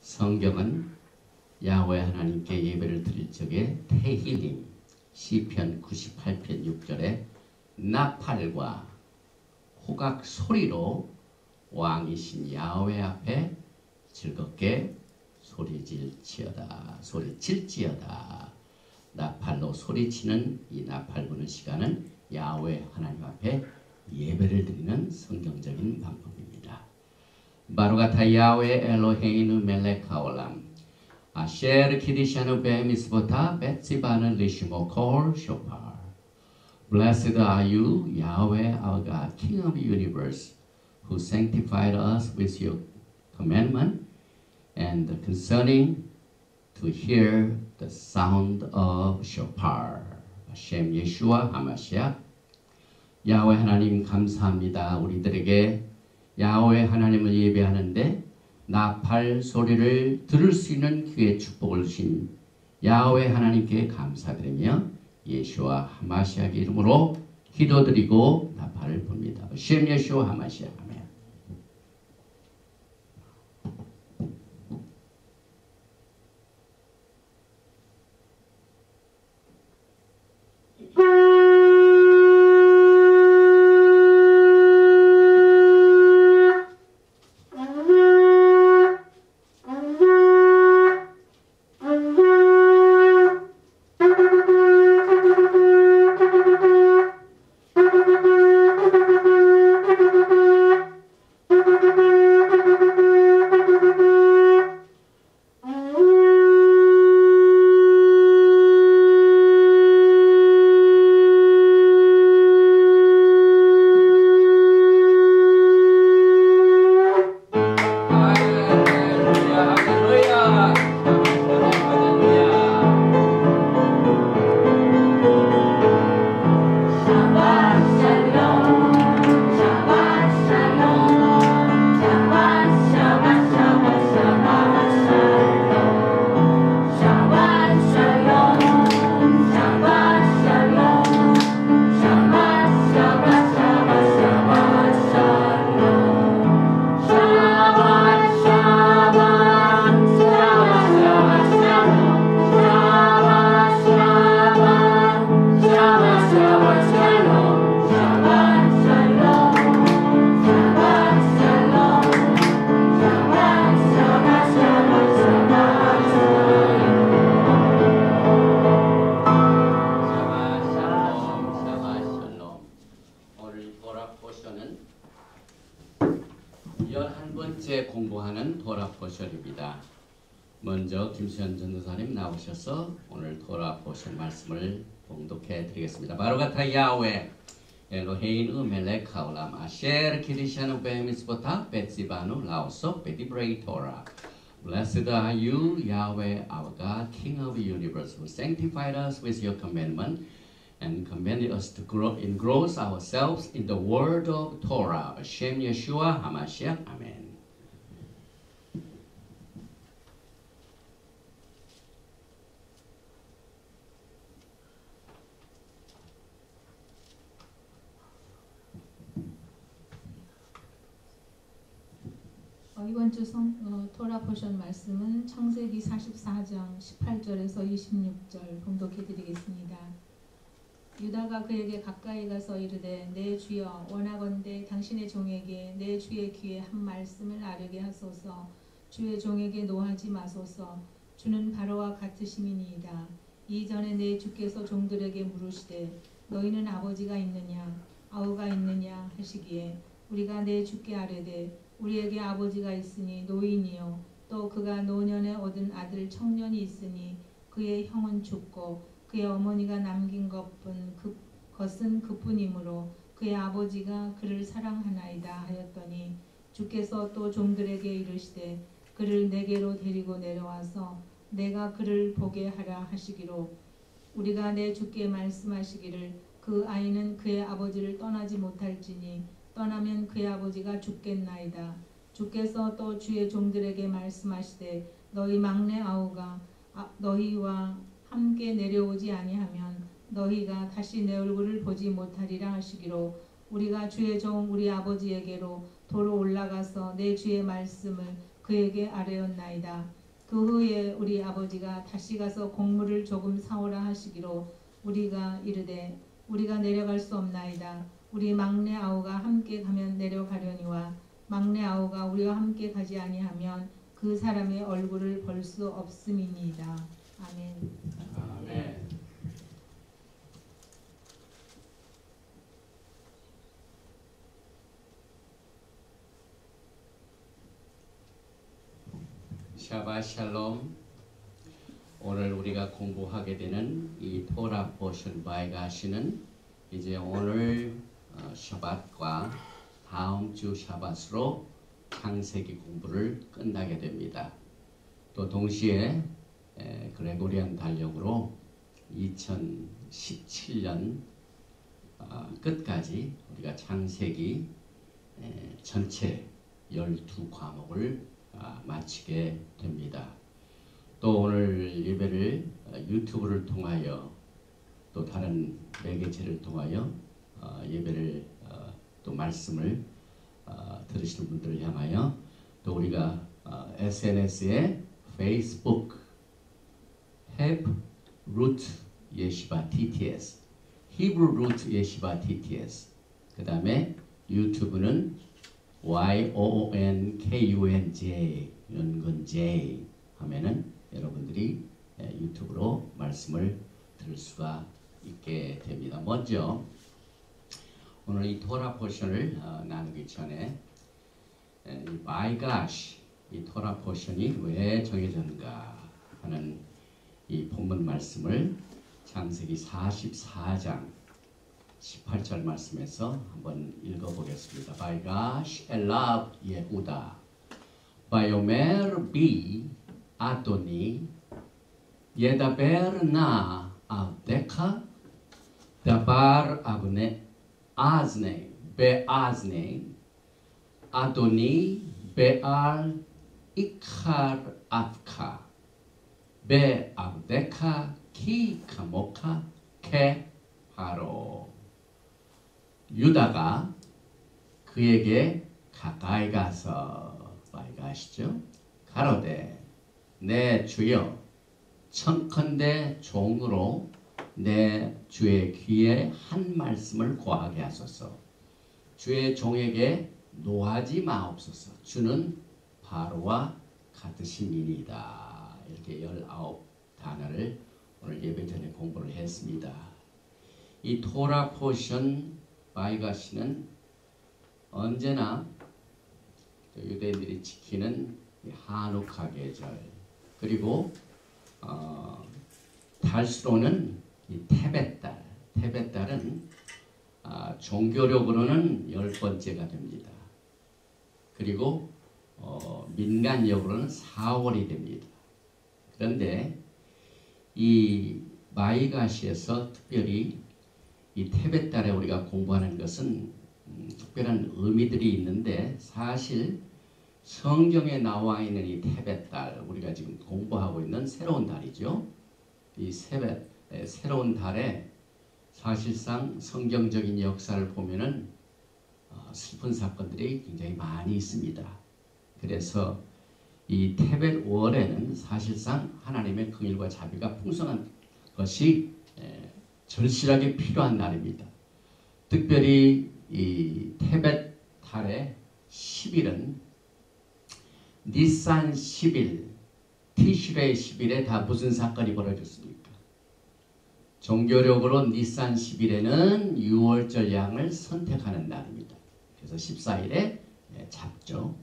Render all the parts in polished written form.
성경은 야훼 하나님께 예배를 드릴 적에 테힐림 시편 98편 6절에 나팔과 호각 소리로 왕이신 야훼 앞에 즐겁게 소리질지어다. 나팔로 소리치는 이 나팔 부는 시간은 야훼 하나님 앞에 예배를 드리는 성경적인 방법입니다. 바루가타 야훼 엘로헤이누 멜렉 하올람 아셰르 키디샤누 베미스보타 베tsi바는 리시모 콜 쇼파. Blessed are you, Yahweh our God, King of the universe, who sanctified us with your commandment, and concerning to hear the sound of shofar. 하셈 예슈아 하마시아. 야훼 하나님 감사합니다. 우리들에게 야훼 하나님을 예배하는데 나팔 소리를 들을 수 있는 귀의 축복을 주신 야훼 하나님께 감사드리며 예슈아 하마시아의 이름으로 기도드리고 나팔을 붑니다. 하셈 예슈아 하마시아. 아멘. 먼저 김수현 전도사님 나오셔서 오늘 토라 포션 말씀을 봉독해 드리겠습니다. 바루가타 야훼 엘로헤이누 멜렉 하올람 아셰르 키디샤누 베미스보타 베tsi바누 라오소 베디브레이 토라. Blessed are you, Yahweh our God, King of the universe, who sanctified us with your commandment and commanded us to engross ourselves in the word of Torah. Hashem Yeshua HaMashiach. Amen. 이번 주 토라 포션 말씀은 창세기 44장 18절에서 26절 봉독해 드리겠습니다. 유다가 그에게 가까이 가서 이르되 내 주여 원하건대 당신의 종에게 내 주의 귀에 한 말씀을 아뢰게 하소서. 주의 종에게 노하지 마소서. 주는 바로와 같으심이니이다. 이전에 내 주께서 종들에게 물으시되 너희는 아버지가 있느냐 아우가 있느냐 하시기에 우리가 내 주께 아뢰되 우리에게 아버지가 있으니 노인이요 또 그가 노년에 얻은 아들 청년이 있으니 그의 형은 죽고 그의 어머니가 남긴 것은 그뿐이므로 그의 아버지가 그를 사랑하나이다 하였더니 주께서 또 종들에게 이르시되 그를 내게로 데리고 내려와서 내가 그를 보게 하라 하시기로 우리가 내 주께 말씀하시기를 그 아이는 그의 아버지를 떠나지 못할지니 떠나면 그의 아버지가 죽겠나이다. 주께서 또 주의 종들에게 말씀하시되 너희 막내 아우가 너희와 함께 내려오지 아니하면 너희가 다시 내 얼굴을 보지 못하리라 하시기로 우리가 주의 종 우리 아버지에게로 도로 올라가서 내 주의 말씀을 그에게 아뢰었나이다. 그 후에 우리 아버지가 다시 가서 곡물을 조금 사오라 하시기로 우리가 이르되 우리가 내려갈 수 없나이다. 우리 막내 아우가 함께 가면 내려가려니와 막내 아우가 우리와 함께 가지 아니하면 그 사람의 얼굴을 볼 수 없음이니이다. 아멘. 아멘. 샤ባት 샬롬. 오늘 우리가 공부하게 되는 이 토라 포션 바이가시는 이제 오늘 샤밧과 다음 주 샤밧으로 창세기 공부를 끝나게 됩니다. 또 동시에 그레고리안 달력으로 2017년 끝까지 우리가 창세기 전체 12과목을 마치게 됩니다. 또 오늘 예배를 유튜브를 통하여 또 다른 매개체를 통하여 예배를 또 말씀을 들으시는 분들을 향하여 또 우리가 SNS에 페이스북 Heb Root Yeshiva TTS, Hebrew Root Yeshiva TTS, 그 다음에 유튜브는 YOONKUNJ 연근 J 하면은 여러분들이 유튜브로 말씀을 들을 수가 있게 됩니다. 먼저 오늘 이 토라 포션을 나누기 전에 My gosh, 이 토라 포션이 왜 정해졌는가 하는 이 본문 말씀을 창세기 44장 18절 말씀에서 한번 읽어보겠습니다. My gosh, Elav Yehuda, Vayomer bi Adoni, Yedaber na avdecha, Dabar avne Azne beazne, Adoni be'al ikar avka, be'avdecha ki kamoka ke 바로. 유다가 그에게 가까이 가서 말가시죠. 가로되 내 주여 청컨대 종으로 내 주의 귀에 한 말씀을 고하게 하소서. 주의 종에게 노하지 마옵소서. 주는 바로와 같으심이니이다. 이렇게 19단어를 오늘 예배 전에 공부를 했습니다. 이 토라 포션 바이가시는 언제나 유대인들이 지키는 하누카 계절, 그리고 달수로는 이 테벳달. 테벳달은 종교력으로는 10번째가 됩니다. 그리고 민간력으로는 4월이 됩니다. 그런데 이 마이가시에서 특별히 이 테벳달에 우리가 공부하는 것은 특별한 의미들이 있는데, 사실 성경에 나와 있는 이 테벳달, 우리가 지금 공부하고 있는 새로운 달이죠. 이 새로운 달에 사실상 성경적인 역사를 보면은 슬픈 사건들이 굉장히 많이 있습니다. 그래서 이 테벳 월에는 사실상 하나님의 긍휼과 자비가 풍성한 것이 절실하게 필요한 날입니다. 특별히 이 테벳 달의 10일은 니산 10일, 티슈레 10일에 다 무슨 사건이 벌어졌습니까? 종교력으로 니산 10일에는 6월절 양을 선택하는 날입니다. 그래서 14일에 잡죠.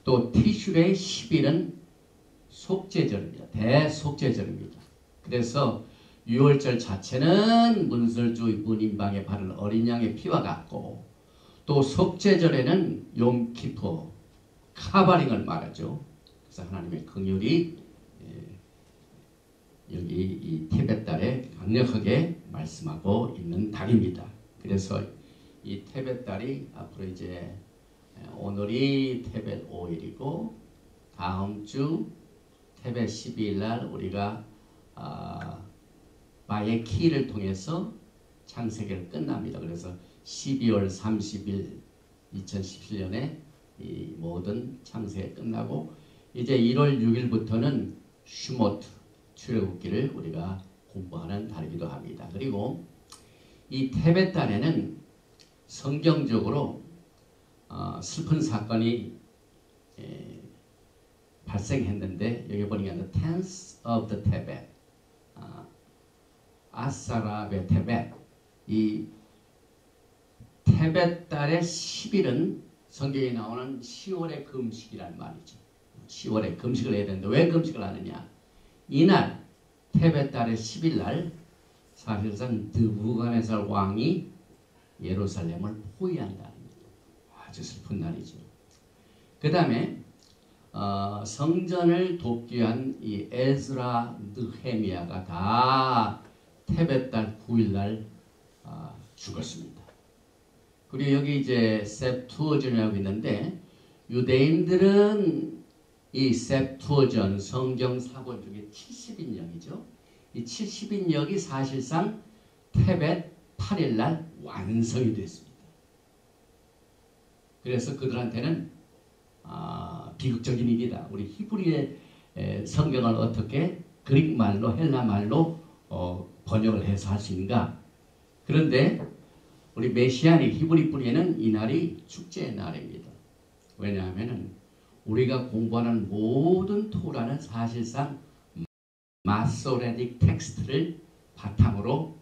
또 티슈레 10일은 속죄절입니다. 대속죄절입니다. 그래서 6월절 자체는 문설주 문인방에 바른 어린 양의 피와 같고, 또 속죄절에는 욤키포 카바링을 말하죠. 그래서 하나님의 긍휼이 여기 이 테벳달에 강력하게 말씀하고 있는 달입니다. 그래서 이 테벳달이 앞으로 이제 오늘이 테벳 5일이고 다음 주 테벳 12일 날 우리가 마의 키를 통해서 창세기를 끝납니다. 그래서 12월 30일 2017년에 이 모든 창세가 끝나고 이제 1월 6일부터는 슈모트 출애굽기를 우리가 공부하는 달이기도 합니다. 그리고 이 테벳 달에는 성경적으로 슬픈 사건이 발생했는데 여기 보니까 the 10th of the Tebet, 아사라의 테벳, 이 테벳 달의 10일은 성경에 나오는 10월의 금식이란 말이죠. 10월에 금식을 해야 되는데 왜 금식을 하느냐? 이날 테벳 달의 10일 날 사실상 느부갓네살 왕이 예루살렘을 포위한다는 거예요. 아주 슬픈 날이죠. 그 다음에 성전을 돕기 위한 이 에스라, 느헤미야가 다 테벳달 9일 날 죽었습니다. 그리고 여기 이제 septuagin이라고 있는데 유대인들은 이 septuagint 성경 사본 중에 70인역이죠. 이 70인역이 사실상 테벳 8일 날 완성이 됐습니다. 그래서 그들한테는 비극적인 일이다. 우리 히브리의 성경을 어떻게 그릭 말로 헬라 말로 번역을 해서 할 수 있는가? 그런데 우리 메시아닉 히브리 뿌리에는 이 날이 축제의 날입니다. 왜냐하면 우리가 공부하는 모든 토라는 사실상 마소레틱 텍스트를 바탕으로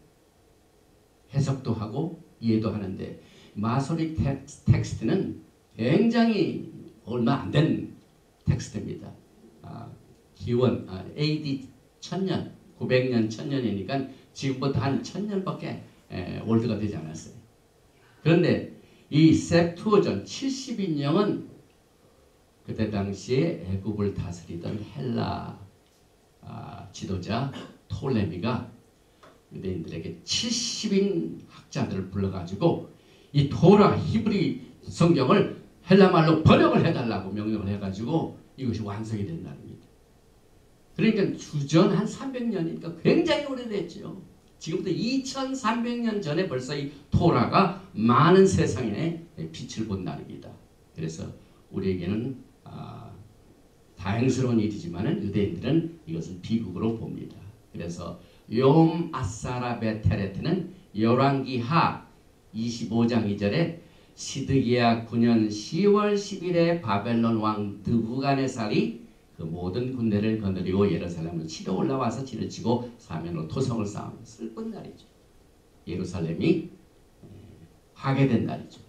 해석도 하고 이해도 하는데 마소레틱 텍스트는 굉장히 얼마 안 된 텍스트입니다. 기원 AD 1000년, 900년, 1000년이니까 지금부터 한 1000년밖에 올드가 되지 않았어요. 그런데 이 septuagint 70인령은 그때 당시에 애굽을 다스리던 헬라 지도자 톨레미가 유대인들에게 70인 학자들을 불러가지고 이 토라 히브리 성경을 헬라말로 번역을 해달라고 명령을 해가지고 이것이 완성이 된 날입니다. 그러니까 주전 한 300년이니까 굉장히 오래됐죠. 지금부터 2300년 전에 벌써 이 토라가 많은 세상에 빛을 본 날입니다. 그래서 우리에게는 다행스러운 일이지만 유대인들은 이것을 비극으로 봅니다. 그래서 욤 아사라 베테레트는 열왕기하 25장 2절에 시드기야 9년 10월 10일에 바벨론 왕 느부갓네살이 그 모든 군대를 거느리고 예루살렘을 치러 올라와서 진을 치고 사면으로 토성을 쌓은 슬픈 날이죠. 예루살렘이 파괴된 날이죠.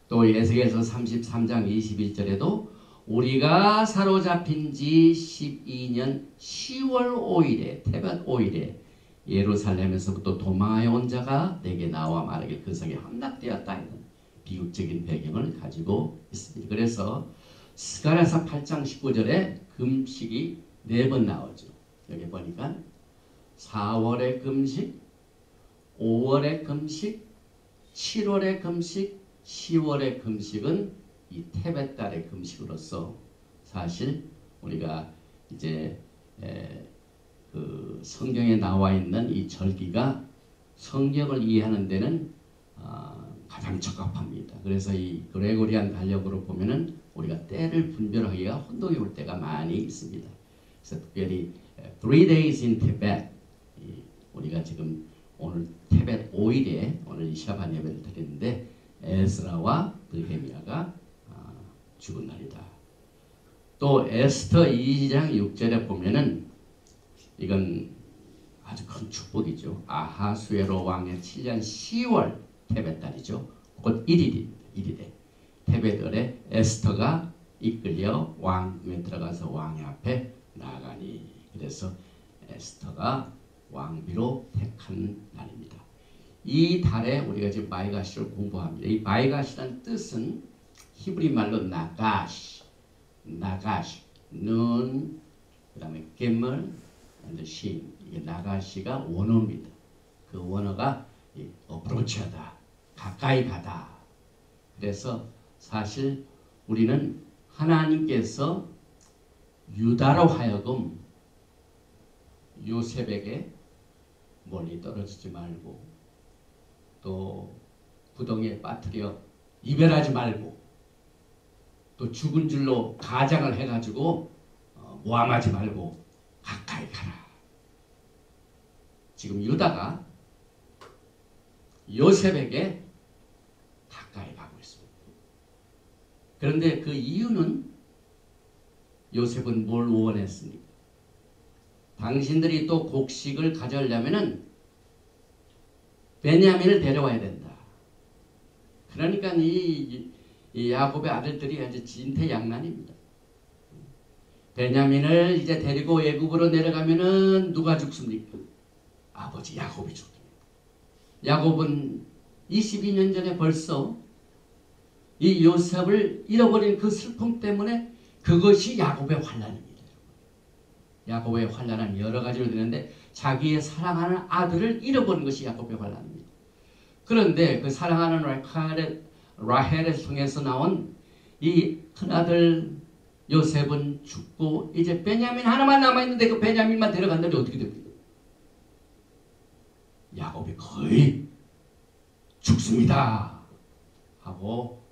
또 에스겔서 33장 21절에도 우리가 사로잡힌 지 12년 10월 5일에 테벳 5일에 예루살렘에서부터 도망하여 온 자가 내게 나와 말하길 그 성에 함락되었다 하는 비극적인 배경을 가지고 있습니다. 그래서 스가랴서 8장 19절에 금식이 4번 나오죠. 여기 보니까 4월의 금식, 5월의 금식, 7월의 금식, 10월의 금식은 이 테벳달의 금식으로서 사실 우리가 이제 그 성경에 나와 있는 이 절기가 성경을 이해하는 데는 가장 적합합니다. 그래서 이 그레고리안 달력으로 보면은 우리가 때를 분별하기가 혼동이 올 때가 많이 있습니다. 그래서 특별히 3 days in Tibet, 우리가 지금 오늘 테벳 5일에 오늘 이 샤반 예배를 드리는데 에스라와 느헤미야가 죽은 날이다. 또 에스터 2장 6절에 보면은 이건 아주 큰 축복이죠. 아하수에로 왕의 7년 10월 테벳달이죠. 곧 1일에 테벳달에 에스터가 이끌려 왕궁에 들어가서 왕의 앞에 나가니 그래서 에스터가 왕비로 택한 날입니다. 이 달에 우리가 지금 마이가시를 공부합니다. 이 마이가시라는 뜻은 히브리 말로 나가시, 눈, 그 다음에 게물, 신. 이게 나가시가 원어입니다. 그 원어가 어프로치하다, 가까이 가다. 그래서 사실 우리는 하나님께서 유다로 하여금 요셉에게 멀리 떨어지지 말고 또 구덩이에 빠뜨려 이별하지 말고 또 죽은 줄로 가장을 해가지고 모함하지 말고 가까이 가라. 지금 유다가 요셉에게 가까이 가고 있습니다. 그런데 그 이유는 요셉은 뭘 원했습니까? 당신들이 또 곡식을 가져오려면은 베냐민을 데려와야 된다. 그러니까 이 야곱의 아들들이 아주 진퇴양난입니다. 베냐민을 이제 데리고 애굽으로 내려가면은 누가 죽습니까? 아버지 야곱이 죽습니다. 야곱은 22년 전에 벌써 이 요셉을 잃어버린 그 슬픔 때문에 그것이 야곱의 환난입니다. 야곱의 환난은 여러 가지로 되는데 자기의 사랑하는 아들을 잃어버린 것이 야곱의 환난입니다. 그런데 그 사랑하는 라헬의 성에서 나온 이 큰아들 요셉은 죽고 이제 베냐민 하나만 남아있는데 그 베냐민만 데려간다니 어떻게 됩니까? 야곱이 거의 죽습니다 하고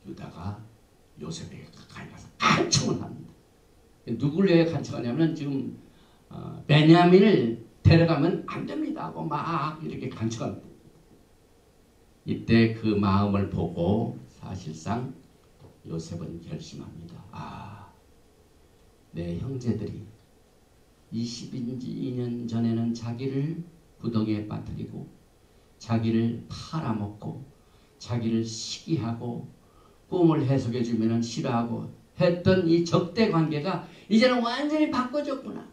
유다가 요셉에게 가까이 가서 간청을 합니다. 누구를 왜 간청하냐면 지금 베냐민을 데려가면 안 됩니다 하고 막 이렇게 간청합니다. 이때 그 마음을 보고 사실상 요셉은 결심합니다. 내 형제들이 22년 전에는 자기를 구덩이에 빠뜨리고 자기를 팔아먹고 자기를 시기하고 꿈을 해석해 주면 싫어하고 했던 이 적대 관계가 이제는 완전히 바꿔졌구나.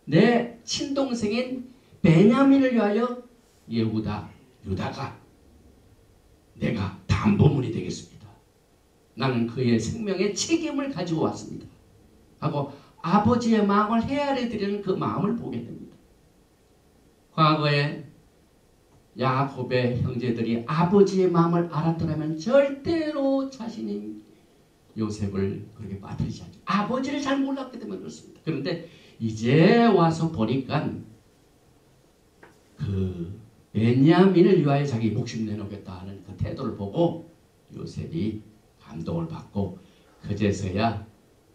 내 친동생인 베냐민을 위하여 유다가 내가 담보물이 되겠습니다. 나는 그의 생명의 책임을 가지고 왔습니다. 하고 아버지의 마음을 헤아려 드리는 그 마음을 보게 됩니다. 과거에 야곱의 형제들이 아버지의 마음을 알았더라면 절대로 자신이 요셉을 그렇게 빠뜨리지 않죠. 아버지를 잘 몰랐기 때문에 그렇습니다. 그런데 이제 와서 보니까 그 베냐민을 위하여 자기 목숨 내놓겠다 하는 그 태도를 보고 요셉이 감동을 받고 그제서야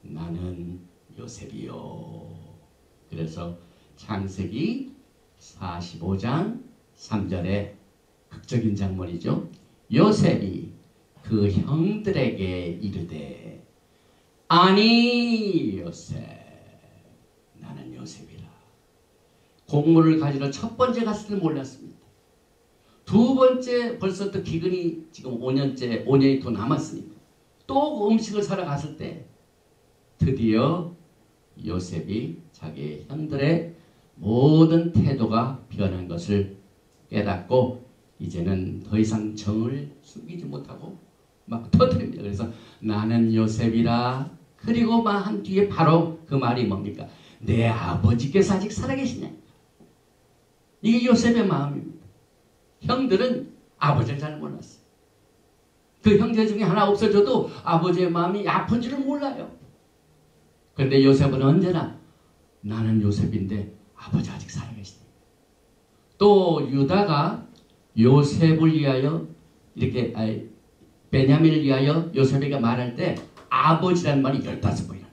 나는 요셉이요. 그래서 창세기 45장 3절에 극적인 장면이죠. 요셉이 그 형들에게 이르되 아니 요셉 나는 요셉이라. 곡물을 가지러 첫 번째 갔을 때 몰랐습니다. 두 번째 벌써 또 기근이 지금 5년이 더 남았으니까 또 음식을 사러 갔을 때 드디어 요셉이 자기 형들의 모든 태도가 변한 것을 깨닫고 이제는 더 이상 정을 숨기지 못하고 막 터뜨립니다. 그래서 나는 요셉이라. 그리고 막 한 뒤에 바로 그 말이 뭡니까? 내 아버지께서 아직 살아계시냐. 이게 요셉의 마음입니다. 형들은 아버지를 잘 몰랐어요. 그 형제 중에 하나 없어져도 아버지의 마음이 아픈 줄을 몰라요. 그런데 요셉은 언제나 나는 요셉인데 아버지 아직 살아계시네. 또 유다가 요셉을 위하여 이렇게 베냐민을 위하여 요셉에게 말할 때 아버지라는 말이 15번이나 나와요.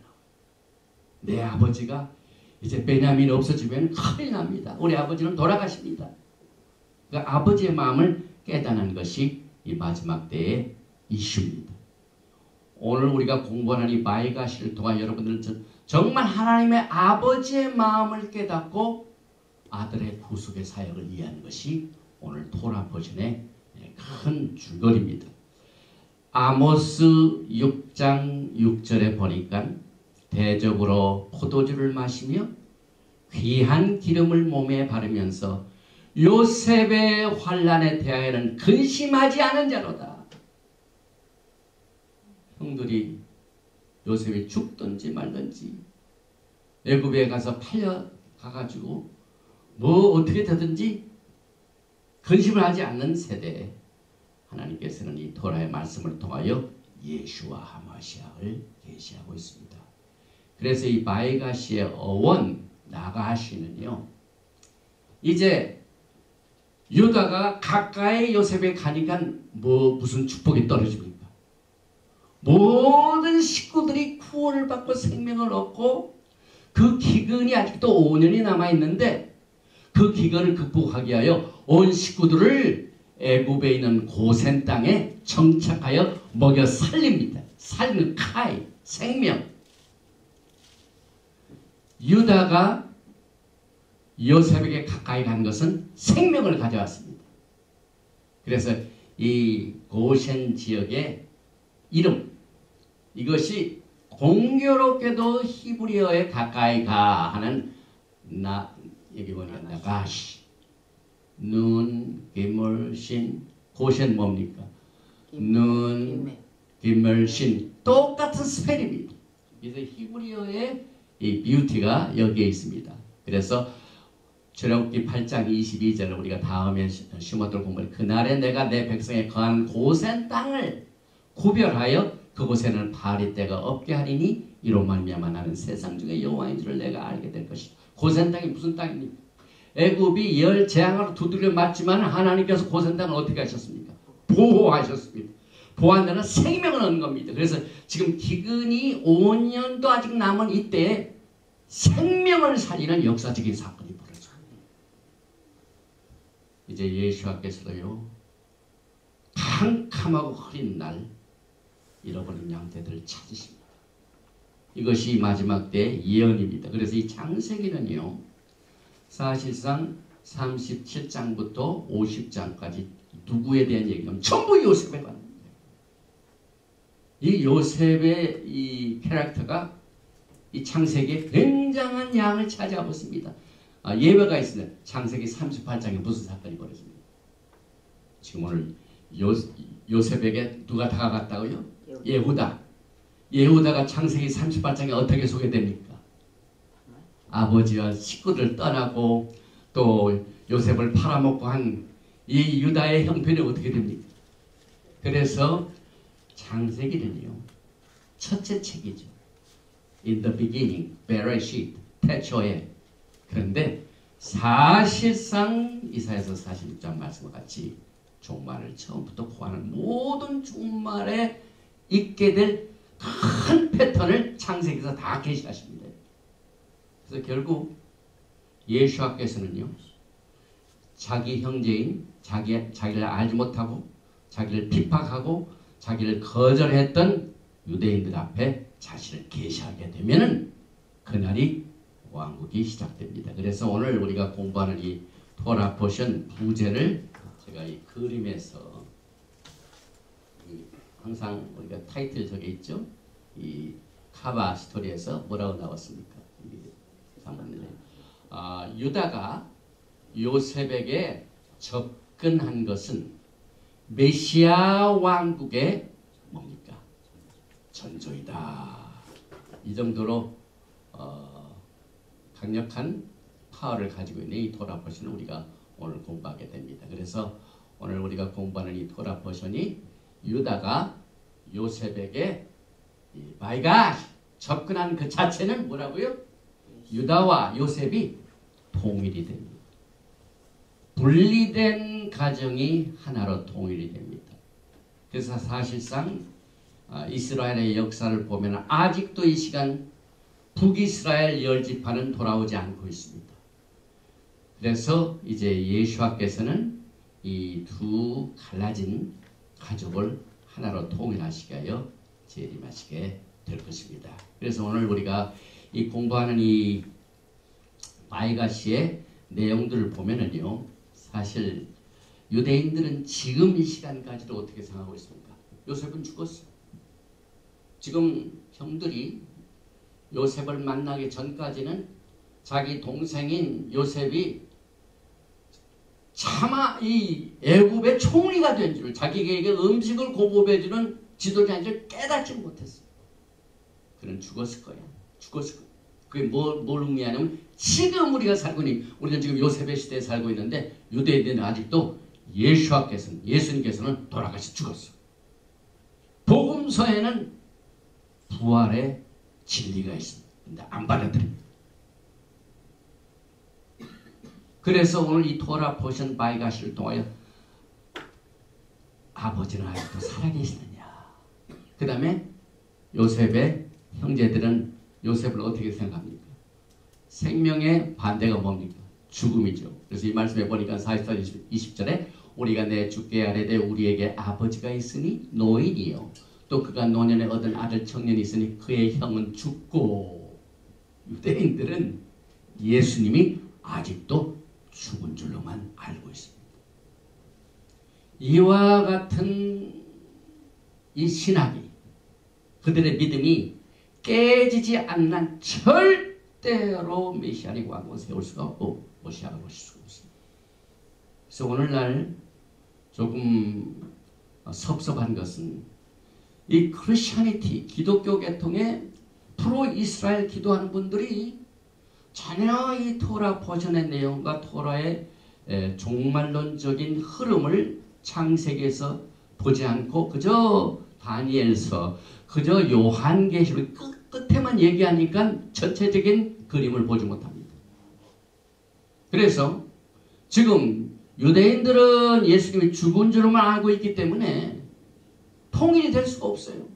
내 아버지가 이제 베냐민이 없어지면 큰일 납니다. 우리 아버지는 돌아가십니다. 그 아버지의 마음을 깨닫는 것이 이 마지막 때의 이슈입니다. 오늘 우리가 공부하는 이 마이가시를 통한 여러분들은 정말 하나님의 아버지의 마음을 깨닫고 아들의 구속의 사역을 이해하는 것이 오늘 토라 버전의 큰 줄거리입니다. 아모스 6장 6절에 보니까 대적으로 포도주를 마시며 귀한 기름을 몸에 바르면서 요셉의 환난에 대하여는 근심하지 않은 자로다. 형들이 요셉이 죽든지 말든지 애굽에 가서 팔려가가지고 뭐 어떻게 되든지 근심을 하지 않는 세대에 하나님께서는 이 토라의 말씀을 통하여 예수와 하마시아를 계시하고 있습니다. 그래서 이 마이가시의 어원 나가시는요, 이제 유다가 가까이 요셉에 가니까 무슨 축복이 떨어집니까? 모든 식구들이 구원을 받고 생명을 얻고 그 기근이 아직도 5년이 남아있는데 그 기근을 극복하기 위하여 온 식구들을 애굽에 있는 고센 땅에 정착하여 먹여 살립니다. 살리는 카이, 생명. 유다가 요셉에게 가까이 간 것은 생명을 가져왔습니다. 그래서 이 고센 지역의 이름, 이것이 공교롭게도 히브리어에 가까이 가 하는 여기 보니까 나가시, 눈, 기물, 신, 고센 뭡니까? 눈, 기물, 신, 똑같은 스펠입니다. 그래서 히브리어의 이 뷰티가 여기에 있습니다. 그래서 출애굽기 8장 22절을 우리가 다음에 시몬들 공부를 그날에 내가 내 백성에 거한 고센 땅을 구별하여 그곳에는 바알의 때가 없게 하리니 이로 말미암아 나는 세상 중에 여호와인 줄을 내가 알게 될 것이다. 고센 땅이 무슨 땅입니까? 애굽이 열 재앙으로 두드려 맞지만 하나님께서 고센 땅을 어떻게 하셨습니까? 보호하셨습니다. 보호한다는 생명을 얻는 겁니다. 그래서 지금 기근이 5년도 아직 남은 이때에 생명을 살리는 역사적인 사건이 벌어져요. 이제 예수께서도요, 캄캄하고 흐린 날 잃어버린 양떼들을 찾으십니다. 이것이 마지막 때 예언입니다. 그래서 이 창세기는요, 사실상 37장부터 50장까지 누구에 대한 얘기냐면 전부 요셉에 관한 거예요. 이 요셉의 이 캐릭터가 이 창세기에 굉장한 양을 차지하고 있습니다. 예배가 있습니다. 창세기 38장에 무슨 사건이 벌어집니다. 지금 오늘 요셉에게 누가 다가갔다고요? 예후다. 예후다가 창세기 38장에 어떻게 소개됩니까? 아버지와 식구들 떠나고 또 요셉을 팔아먹고 한 이 유다의 형편이 어떻게 됩니까? 그래서 창세기는요, 첫째 책이죠. In the beginning, 베레시트, 태초에. 그런데 사실상 이사야서 46장 말씀과 같이 종말을 처음부터 고하는 모든 종말에 있게 될 큰 패턴을 창세기에서 다 계시하십니다. 그래서 결국 예수께서는요, 자기 형제인 자기를 알지 못하고 자기를 핍박하고 자기를 거절했던 유대인들 앞에 자신을 계시하게 되면은 그날이 왕국이 시작됩니다. 그래서 오늘 우리가 공부하는 이 토라 포션 부제를 제가 이 그림에서 항상 우리가 타이틀 저게 있죠. 이 카바 스토리에서 뭐라고 나왔습니까? 유다가 요셉에게 접근한 것은 메시아 왕국의 뭡니까? 전조이다. 이 정도로 강력한 파워를 가지고 있는 이 토라 포션을 우리가 오늘 공부하게 됩니다. 그래서 오늘 우리가 공부하는 이 토라 포션이 유다가 요셉에게 마이갓 접근한 그 자체는 뭐라고요? 유다와 요셉이 통일이 됩니다. 분리된 가정이 하나로 통일이 됩니다. 그래서 사실상 이스라엘의 역사를 보면 아직도 이 시간 북이스라엘 10지파는 돌아오지 않고 있습니다. 그래서 이제 예수께서는 이 두 갈라진 가족을 하나로 통일하시게 하여 재림하시게 될 것입니다. 그래서 오늘 우리가 이 공부하는 이 마이가시의 내용들을 보면은요, 사실 유대인들은 지금 이 시간까지도 어떻게 생각하고 있습니까? 요셉은 죽었어. 지금 형들이 요셉을 만나기 전까지는 자기 동생인 요셉이 차마 이 애굽의 총리가 된 줄, 자기에게 음식을 공급해주는 지도자인 줄 깨닫지 못했어. 그는 죽었을 거야. 죽었을 거야. 그게 뭘 의미하냐면 지금 우리가 살고 있는, 우리는 지금 요셉의 시대에 살고 있는데 유대인들은 아직도 예수님께서는 돌아가시 죽었어. 복음서에는 부활의 진리가 있습니다. 근데 안 받아들입니다. 그래서 오늘 이 토라 포션 바이가시를 통하여 아버지는 아직도 살아계시느냐, 그 다음에 요셉의 형제들은 요셉을 어떻게 생각합니까? 생명의 반대가 뭡니까? 죽음이죠. 그래서 이 말씀에 보니까 44, 20절에 우리가 내 주께 아뢰되 우리에게 아버지가 있으니 노인이요 또 그가 노년에 얻은 아들 청년이 있으니 그의 형은 죽고, 유대인들은 예수님이 아직도 죽은 줄로만 알고 있습니다. 이와 같은 이 신학이, 그들의 믿음이 깨지지 않는 한 절대로 메시아닉 왕국을 세울 수가 없고 메시아가 오실 수가 없습니다. 그래서 오늘날 조금 섭섭한 것은 이 크리스천이티, 기독교 계통의 프로 이스라엘 기도하는 분들이 전혀 이 토라 버전의 내용과 토라의 종말론적인 흐름을 창세기에서 보지 않고 그저 다니엘서, 그저 요한계시록 끝에만 얘기하니까 전체적인 그림을 보지 못합니다. 그래서 지금 유대인들은 예수님이 죽은 줄만 알고 있기 때문에 통일이 될 수가 없어요.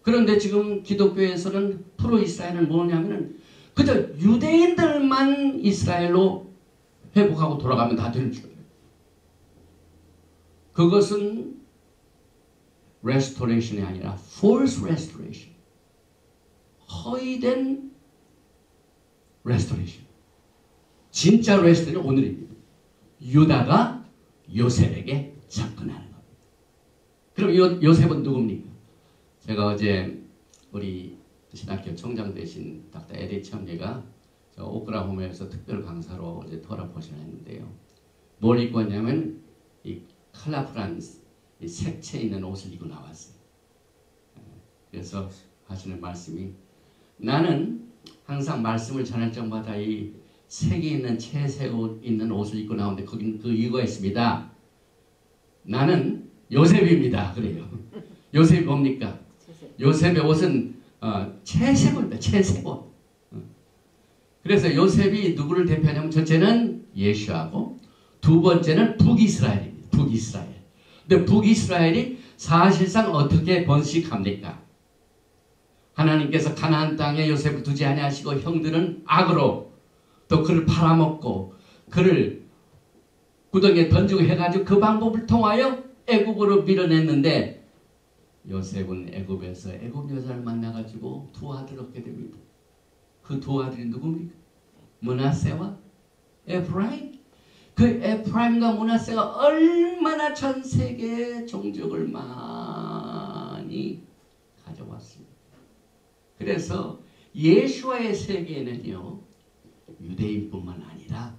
그런데 지금 기독교에서는 프로 이스라엘은 뭐냐면은 그저 유대인들만 이스라엘로 회복하고 돌아가면 다 되는 줄 알아요. 그것은 레스토레이션이 아니라 false restoration, 허위된 레스토레이션. 진짜 레스토레이션은 오늘입니다. 유다가 요셉에게 접근하는 겁니다. 그럼 요셉은 누굽니까? 제가 어제 우리 신학교 총장 되신 닥터 에디 첨리가 오클라호마에서 특별 강사로 이제 토라 포션을 했는데요. 뭘 입고 왔냐면 이 컬러풀한 이 색채 있는 옷을 입고 나왔어요. 그래서 하시는 말씀이, 나는 항상 말씀을 전할 때마다 이 색이 있는 채색 옷 있는 옷을 입고 나오는데 거기는 그 이유가 있습니다. 나는 요셉입니다. 그래요. 요셉이 뭡니까? 요셉의 옷은 채색입니다. 채색 옷. 그래서 요셉이 누구를 대표하냐면 첫째는 예수하고 두 번째는 북이스라엘입니다. 북이스라엘. 근데 북이스라엘이 사실상 어떻게 번식합니까? 하나님께서 가나안 땅에 요셉을 두지 아니하시고 형들은 악으로 또 그를 팔아먹고 그를 구덩이에 던지고 해가지고 그 방법을 통하여 애굽으로 밀어냈는데, 요셉은 애굽에서 애굽 여자를 만나가지고 두 아들을 얻게 됩니다. 그 두 아들이 누굽니까? 므낫세와 에프라임. 그 에프라임과 므낫세가 얼마나 전 세계의 종족을 많이 가져왔습니다. 그래서 예수와의 세계에는요, 유대인뿐만 아니라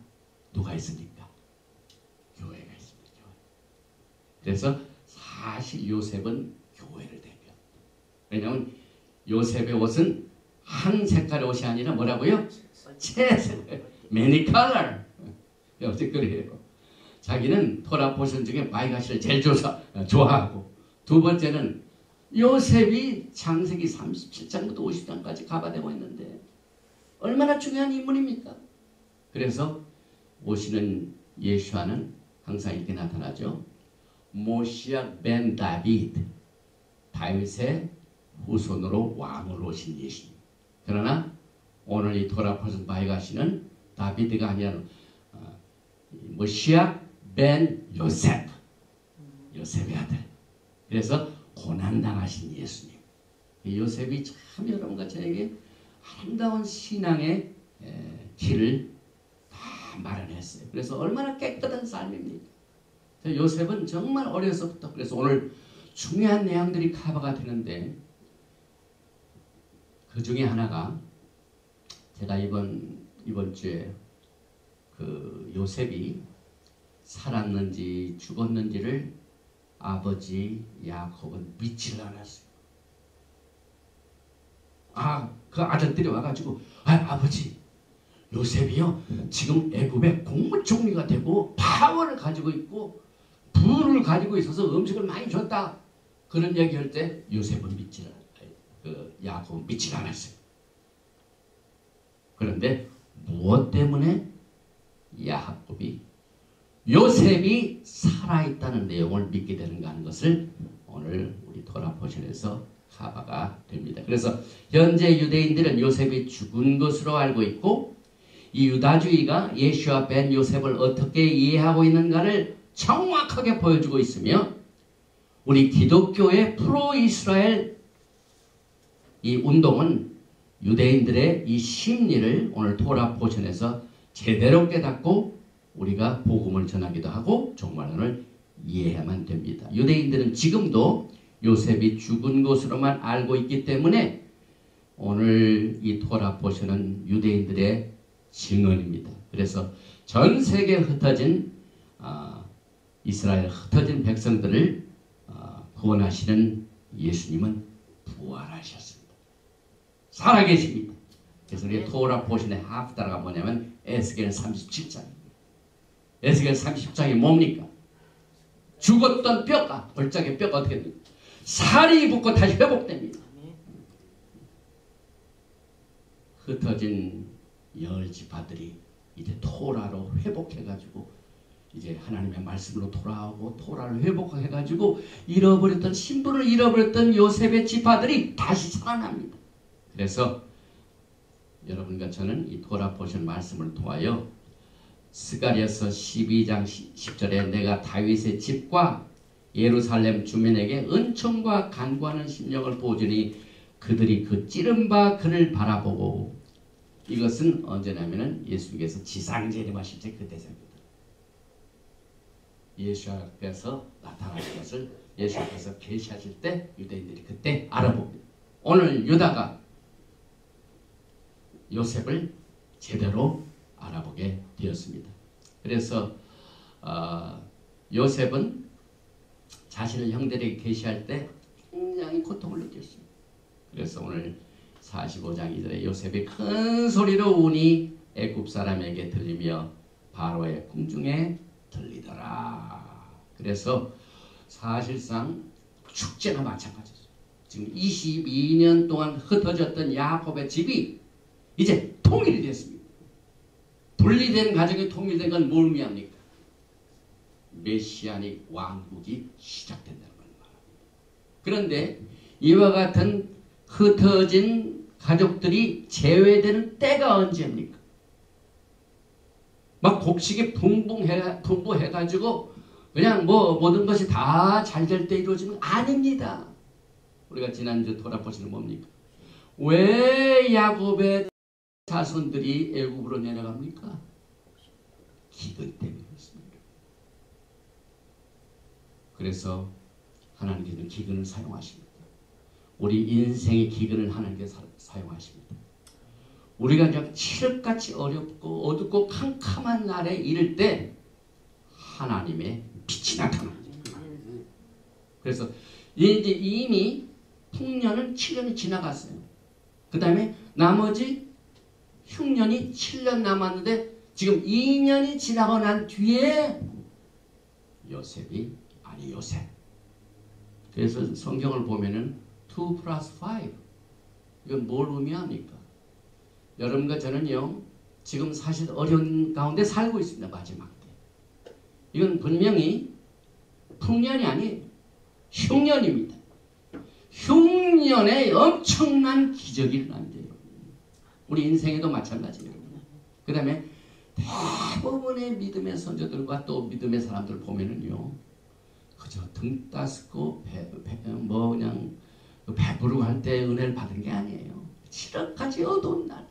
누가 있습니까? 교회가 있습니다. 교회. 그래서 사실 요셉은 교회를 대표합니다. 왜냐하면 요셉의 옷은 한 색깔의 옷이 아니라 뭐라고요? 채색, many color. 어떻게 그래요? 자기는 토라 포션 중에 마이가시를 제일 좋아하고, 두 번째는 요셉이 창세기 37장부터 50장까지 가봐되고 있는데 얼마나 중요한 인물입니까? 그래서 오시는 예수와는 항상 이렇게 나타나죠. 모시아 벤 다비드, 다윗의 후손으로 왕으로 오신 예수님. 그러나 오늘 이 토라 포션 마이가시는 다비드가 아니라 모시아 벤 요셉, 요셉의 아들. 그래서 고난당하신 예수님. 요셉이 참 여러분과 저에게 아름다운 신앙의 길을 다 마련했어요. 그래서 얼마나 깨끗한 삶입니까? 요셉은 정말 어려서부터, 그래서 오늘 중요한 내용들이 커버가 되는데, 그 중에 하나가 제가 이번 주에 그 요셉이 살았는지 죽었는지를 아버지 야곱은 믿질 않았어요. 그 아들들이 와가지고, 아버지, 요셉이요 지금 애굽의 국무총리가 되고 파워를 가지고 있고 부를 가지고 있어서 음식을 많이 줬다. 그런 얘기할 때 요셉은 야곱은 믿질 않았어요. 그런데 무엇 때문에 야곱이 요셉이 살아있다는 내용을 믿게 되는가 하는 것을 오늘 우리 토라 포션에서 카바가 됩니다. 그래서 현재 유대인들은 요셉이 죽은 것으로 알고 있고 이 유다주의가 예수와 벤 요셉을 어떻게 이해하고 있는가를 정확하게 보여주고 있으며 우리 기독교의 프로 이스라엘 이 운동은 유대인들의 이 심리를 오늘 토라 포션에서 제대로 깨닫고 우리가 복음을 전하기도 하고 종말론을 이해해야만 됩니다. 유대인들은 지금도 요셉이 죽은 것으로만 알고 있기 때문에 오늘 이 토라 포션은 유대인들의 증언입니다. 그래서 전 세계에 흩어진 이스라엘 흩어진 백성들을 구원하시는 예수님은 부활하셨습니다. 살아계십니다. 그래서 우리 토라 포션의 하프다라가 뭐냐면 에스겔 37장입니다. 에스겔 30장이 뭡니까? 죽었던 뼈가 골짜기 뼈가 어떻게 됩니까? 살이 붙고 다시 회복됩니다. 흩어진 열 지파들이 이제 토라로 회복해가지고 이제 하나님의 말씀으로 돌아오고 토라를 회복해가지고 잃어버렸던 신분을 잃어버렸던 요셉의 지파들이 다시 살아납니다. 그래서 여러분과 저는 이 토라 포션 말씀을 통하여 스가랴서 12장 10절에 내가 다윗의 집과 예루살렘 주민에게 은총과 간구하는 심령을 보여주니 그들이 그 찌른 바 그를 바라보고 이것은 언제냐면은 예수께서 지상재림하실 때 그 대사입니다. 예수 앞에서 나타나실 것을 예수 앞에서 계시하실 때 유대인들이 그때 알아봅니다. 오늘 유다가 요셉을 제대로 알아보게 되었습니다. 그래서 요셉은 자신을 형들에게 계시할 때 굉장히 고통을 느꼈습니다. 그래서 오늘 45장 2절에 요셉이 큰 소리로 우니 애굽 사람에게 들리며 바로의 궁중에 들리더라. 그래서 사실상 축제나 마찬가지죠. 지금 22년 동안 흩어졌던 야곱의 집이 이제 통일이 됐습니다. 분리된 가정이 통일된 건 뭘 의미합니까? 메시아닉 왕국이 시작된다는 걸 말합니다. 그런데 이와 같은 흩어진 가족들이 제외되는 때가 언제입니까? 막 곡식이 풍부해가지고 그냥 뭐 모든 것이 다 잘 될 때 이루어지는 거 아닙니다. 우리가 지난주 돌아보시는 뭡니까? 왜 야곱의 자손들이 애굽으로 내려갑니까? 기근 때문에 그렇습니다. 그래서 하나님께서는 기근을 사용하십니다. 우리 인생의 기근을 하나님께 사용하십니다. 우리가 그냥 칠흑같이 어렵고 어둡고 캄캄한 날에 이를 때 하나님의 빛이 나타납니다. 그래서 이제 이미 풍년은 7년이 지나갔어요. 그 다음에 나머지 흉년이 7년 남았는데 지금 2년이 지나고 난 뒤에 요셉. 그래서 성경을 보면은 2 플러스 5. 이건 뭘 의미합니까? 여러분과 저는요, 지금 사실 어려운 가운데 살고 있습니다. 마지막 때. 이건 분명히 풍년이 아니에요. 흉년입니다. 흉년에 엄청난 기적이 일어난대요. 우리 인생에도 마찬가지예요. 그 다음에 대부분의 믿음의 선조들과 또 믿음의 사람들 보면은요, 그저 등 따스고 그냥 배부르고 할 때 은혜를 받은 게 아니에요. 칠흑까지 어두운 날,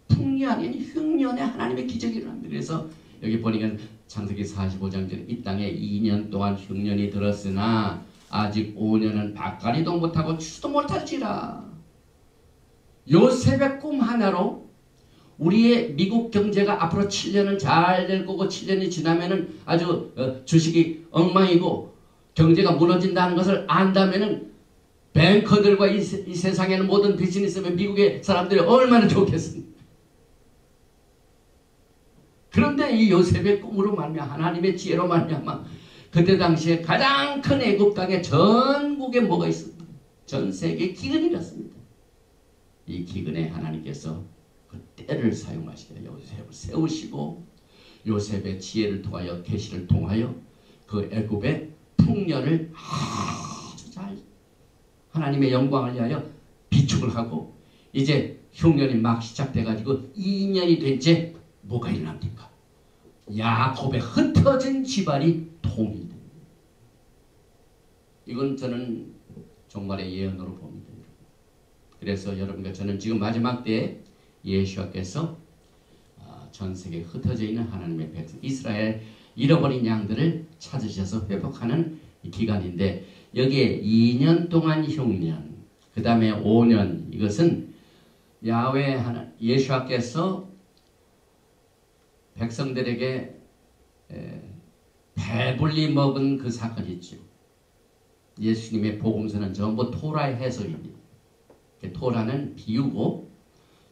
풍년이 흉년에 하나님의 기적이 일어납니다. 그래서 여기 보니까 창세기 45장 전에 이 땅에 2년 동안 흉년이 들었으나 아직 5년은 밭갈이도 못하고 추수도 못할지라. 요셉의 꿈 하나로 우리의 미국 경제가 앞으로 7년은 잘 될 거고 7년이 지나면은 아주 주식이 엉망이고 경제가 무너진다는 것을 안다면은 뱅커들과 이 세상에는 모든 비즈니스면 미국의 사람들이 얼마나 좋겠습니까? 그런데 이 요셉의 꿈으로 말미암아 하나님의 지혜로 말미암아 그때 당시에 가장 큰 애굽 땅에 전국에 뭐가 있습니까? 전 세계에 기근이 일었습니다. 이 기근에 하나님께서 그 때를 사용하시고 요셉을 세우시고 요셉의 지혜를 통하여 계시를 통하여 그 애굽의 풍년을 아주 잘 하나님의 영광을 위하여 비축을 하고 이제 흉년이 막 시작돼가지고 2년이 된 채 뭐가 일어납니까? 야곱의 흩어진 집안이 통일됩니다. 이건 저는 정말의 예언으로 봅니다. 그래서 여러분과 저는 지금 마지막 때에 예수와께서 전 세계에 흩어져 있는 하나님의 백성 이스라엘 잃어버린 양들을 찾으셔서 회복하는 기간인데 여기에 2년 동안 흉년 그 다음에 5년 이것은 야훼 하나 예수와께서 백성들에게 배불리 먹은 그 사건이 있죠. 예수님의 복음서는 전부 토라의 해석입니다. 토라는 비유고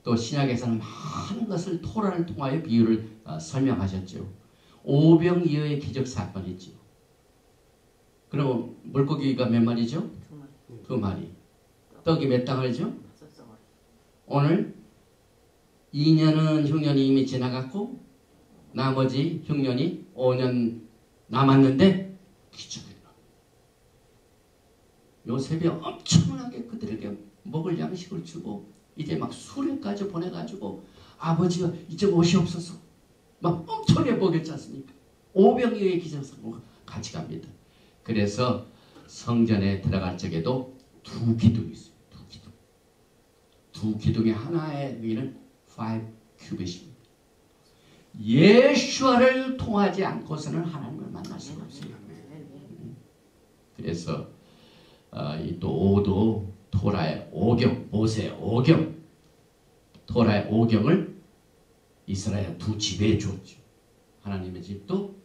또 신약에서는 많은 것을 토라를 통하여 비유를 설명하셨죠. 오병이어의 기적 사건이 있죠. 그럼 물고기가 몇 마리죠? 2마리. 떡이 몇 덩어리죠? 오늘 2년은 흉년이 이미 지나갔고 나머지 흉년이 5년 남았는데 기적이 일어나. 요셉이 엄청나게 그들에게 먹을 양식을 주고 이제 막 수레까지 보내가지고 아버지가 이제 오시옵소서 막 엄청나게 먹였지 않습니까? 오병이어의 기적사건과 같이 갑니다. 그래서 성전에 들어갈 적에도 두 기둥이 있어요. 두 기둥의 하나의 여기는 5큐빗입니다. 예수와를 통하지 않고서는 하나님을 만날 수가 없어요. 그래서 이 또 오도 토라의 오경, 모세의 오경, 토라의 오경을 이스라엘 두 집에 주었죠. 하나님의 집도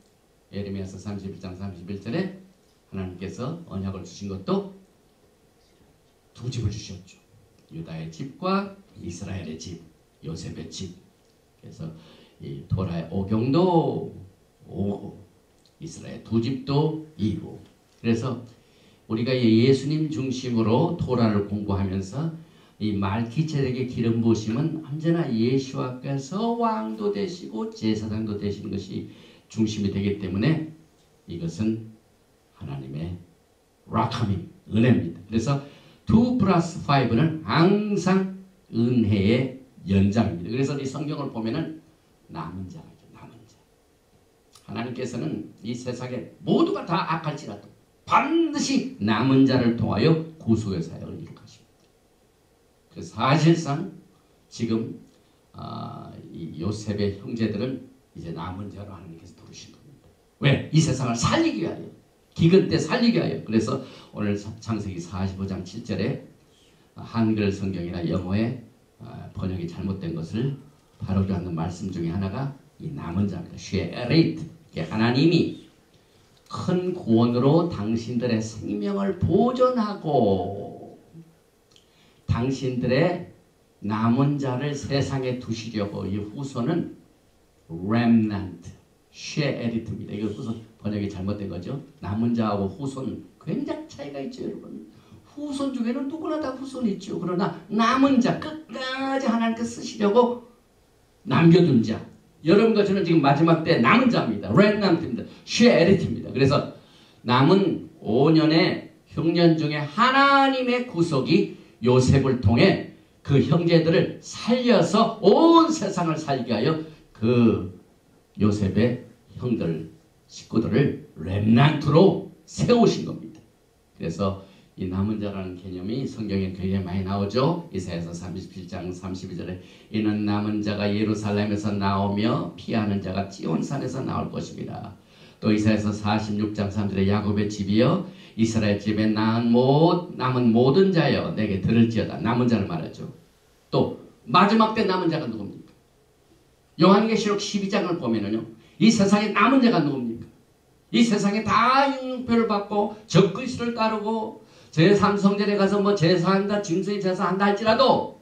예레미야서 31장 31절에 하나님께서 언약을 주신 것도 두 집을 주셨죠. 유다의 집과 이스라엘의 집, 요셉의 집. 그래서 이 토라의 오경도 오고 이스라엘 두 집도 이루고. 그래서 우리가 예수님 중심으로 토라를 공부하면서 이 말기체덱의 기름 부으심은 언제나 예수와께서 왕도 되시고 제사장도 되시는 것이 중심이 되기 때문에 이것은 하나님의 라카밈, 은혜입니다. 그래서 2+5는 항상 은혜의 연장입니다. 그래서 이 성경을 보면은 남은 자죠. 남은 자. 하나님께서는 이 세상에 모두가 다 악할지라도 반드시 남은 자를 통하여 구속의 사역을 이룰 것입니다. 그래서 사실상 지금 이 요셉의 형제들은 이제 남은 자로 하나님께서 부르신 겁니다. 왜? 이 세상을 살리기 위하여. 기근 때 살리기 위하여. 그래서 오늘 창세기 45장 7절에 한글 성경이나 영어에 번역이 잘못된 것을 바로지 않는 말씀 중에 하나가 이 남은 자입니다. 쉐에레이트. 하나님이 큰 구원으로 당신들의 생명을 보존하고 당신들의 남은 자를 세상에 두시려고 이 후손은 remnant, 쉐에리트입니다. 이거 후손 번역이 잘못된 거죠. 남은 자하고 후손 굉장히 차이가 있죠, 여러분. 후손 중에는 누구나 다 후손이 있죠. 그러나 남은 자, 끝까지 하나님께 쓰시려고 남겨둔 자. 여러분과 저는 지금 마지막 때 남은 자입니다. remnant입니다. 쉐에리트입니다. 그래서 남은 5년의 흉년 중에 하나님의 구속이 요셉을 통해 그 형제들을 살려서 온 세상을 살게 하여 그 요셉의 형들, 식구들을 렘난트로 세우신 겁니다. 그래서 이 남은 자라는 개념이 성경에 굉장히 많이 나오죠. 이사야서 37장 32절에 이는 남은 자가 예루살렘에서 나오며 피하는 자가 찌온산에서 나올 것입니다. 또 이사야서 46장 3절에 야곱의 집이여 이스라엘 집에 남은 모든 자여 내게 들을지어다. 남은 자를 말하죠. 또 마지막 때 남은 자가 누굽니까? 요한계시록 12장을 보면은요, 이 세상에 남은 자가 누굽니까? 이 세상에 다 흉표를 받고 적그리스도를 따르고 제3성전에 가서 뭐 제사한다, 짐승의 제사한다 할지라도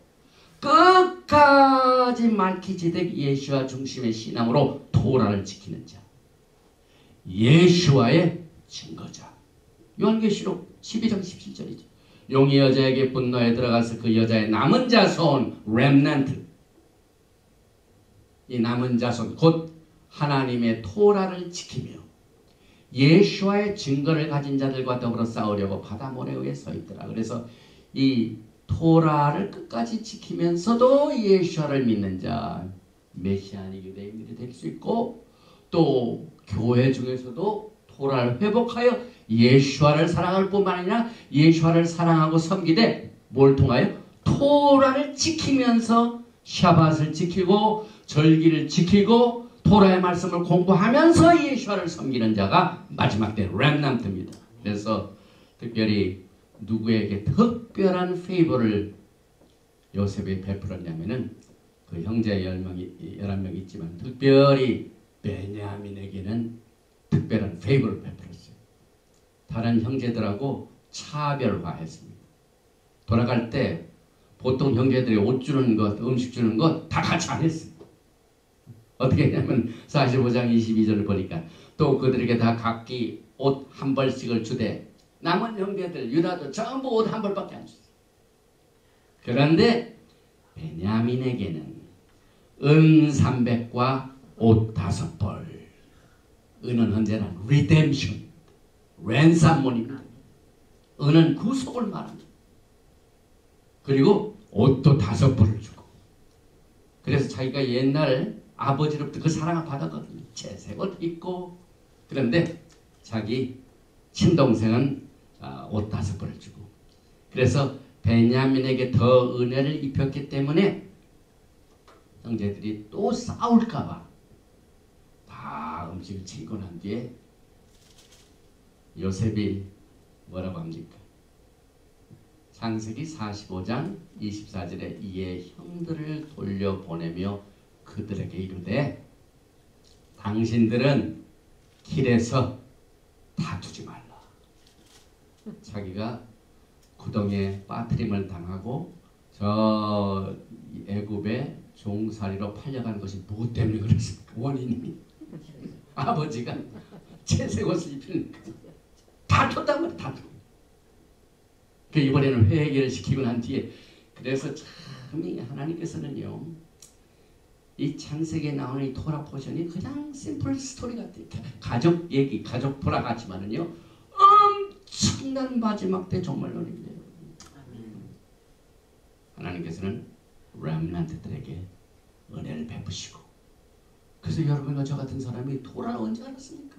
끝까지 말기지덱 예수와 중심의 신앙으로 토라를 지키는 자, 예수와의 증거자. 요한계시록 12장 17절이죠. 용이 여자에게 분노에 들어가서 그 여자의 남은 자손, 렘넌트. 이 남은 자손, 곧 하나님의 토라를 지키며 예수와의 증거를 가진 자들과 더불어 싸우려고 바다 모래 위에 서 있더라. 그래서 이 토라를 끝까지 지키면서도 예수와를 믿는 자, 메시아닉 유대인들이 될 수 있고, 또 교회 중에서도 토라를 회복하여 예수와를 사랑할 뿐만 아니라 예수와를 사랑하고 섬기되 뭘 통하여? 토라를 지키면서 샤밧을 지키고 절기를 지키고 토라의 말씀을 공부하면서 예수와를 섬기는 자가 마지막 때 렘넌트입니다. 그래서 특별히 누구에게 특별한 페이버를 요셉이 베풀었냐면은 그 형제 11명이 있지만 특별히 베냐민에게는 특별한 페이버를 베풀었어요. 다른 형제들하고 차별화했습니다. 돌아갈 때 보통 형제들이 옷 주는 것, 음식 주는 것 다 같이 안 했어요. 어떻게 했냐면 45장 22절을 보니까 또 그들에게 다 각기 옷 한 벌씩을 주되 남은 형제들 유다도 전부 옷 한 벌밖에 안 줬어요. 그런데 베냐민에게는 은 300과 옷 5벌. 은은 언제나 리뎀션, 랜섬몬입니다. 은은 구속을 말합니다. 그리고 옷도 5벌을 주고. 그래서 자기가 옛날 아버지로부터 그 사랑을 받았거든요. 채색 옷 입고. 그런데 자기 친동생은 옷 5벌을 주고. 그래서 베냐민에게 더 은혜를 입혔기 때문에 형제들이 또 싸울까봐 다 음식을 챙기고 난 뒤에 요셉이 뭐라고 합니까? 창세기 45장 24절에 이에 형들을 돌려보내며 그들에게 이르되 당신들은 길에서 다투지 말라. 자기가 구덩이에 빠트림을 당하고 저 애굽의 종살이로 팔려가는 것이 무엇 때문에 그랬습니까? 원인이 아버지가 채색 옷을 입히니까 다퉜단 말이에요. 다투. 그 이번에는 회개를 시키고 난 뒤에 그래서 참 하나님께서는요 이 창세기에 나오는 이 토라 포션이 그냥 심플 스토리 같아요. 가족 얘기, 가족 보라 같지만은요 엄청난 마지막 때 정말 노립니다. 하나님께서는 렘넌트들에게 은혜를 베푸시고 그래서 여러분과 저 같은 사람이 토라를 언제 알았습니까?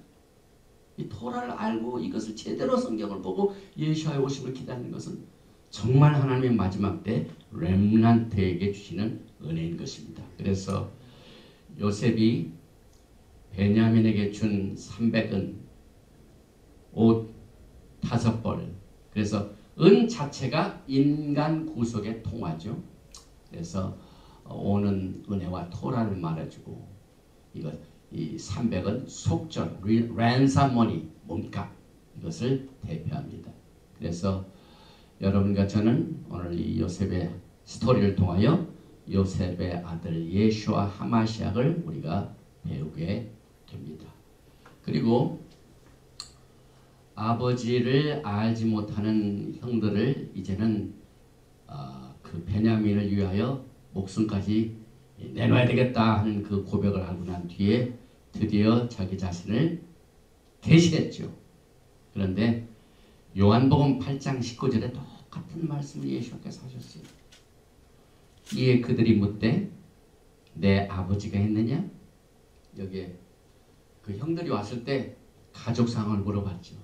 이 토라를 알고 이것을 제대로 성경을 보고 예수와의 오심을 기다리는 것은 정말 하나님의 마지막 때 렘넌트에게 주시는 은혜인 것입니다. 그래서 요셉이 베냐민에게 준 300은 옷 5벌. 그래서 은 자체가 인간 구속의 통화죠. 그래서 오는 은혜와 토라를 말해주고 이 300은 속전, 랜섬머니, 몸값 이것을 대표합니다. 그래서 여러분과 저는 오늘 이 요셉의 스토리를 통하여 요셉의 아들 예수와 하마시악을 우리가 배우게 됩니다. 그리고 아버지를 알지 못하는 형들을 이제는 그 베냐민을 위하여 목숨까지 내놔야 되겠다 하는 그 고백을 하고 난 뒤에 드디어 자기 자신을 계시했죠. 그런데 요한복음 8장 19절에 똑같은 말씀을 예수께서 하셨어요. 이에 그들이 묻되 내 아버지가 했느냐? 여기에 그 형들이 왔을 때 가족 상황을 물어봤죠.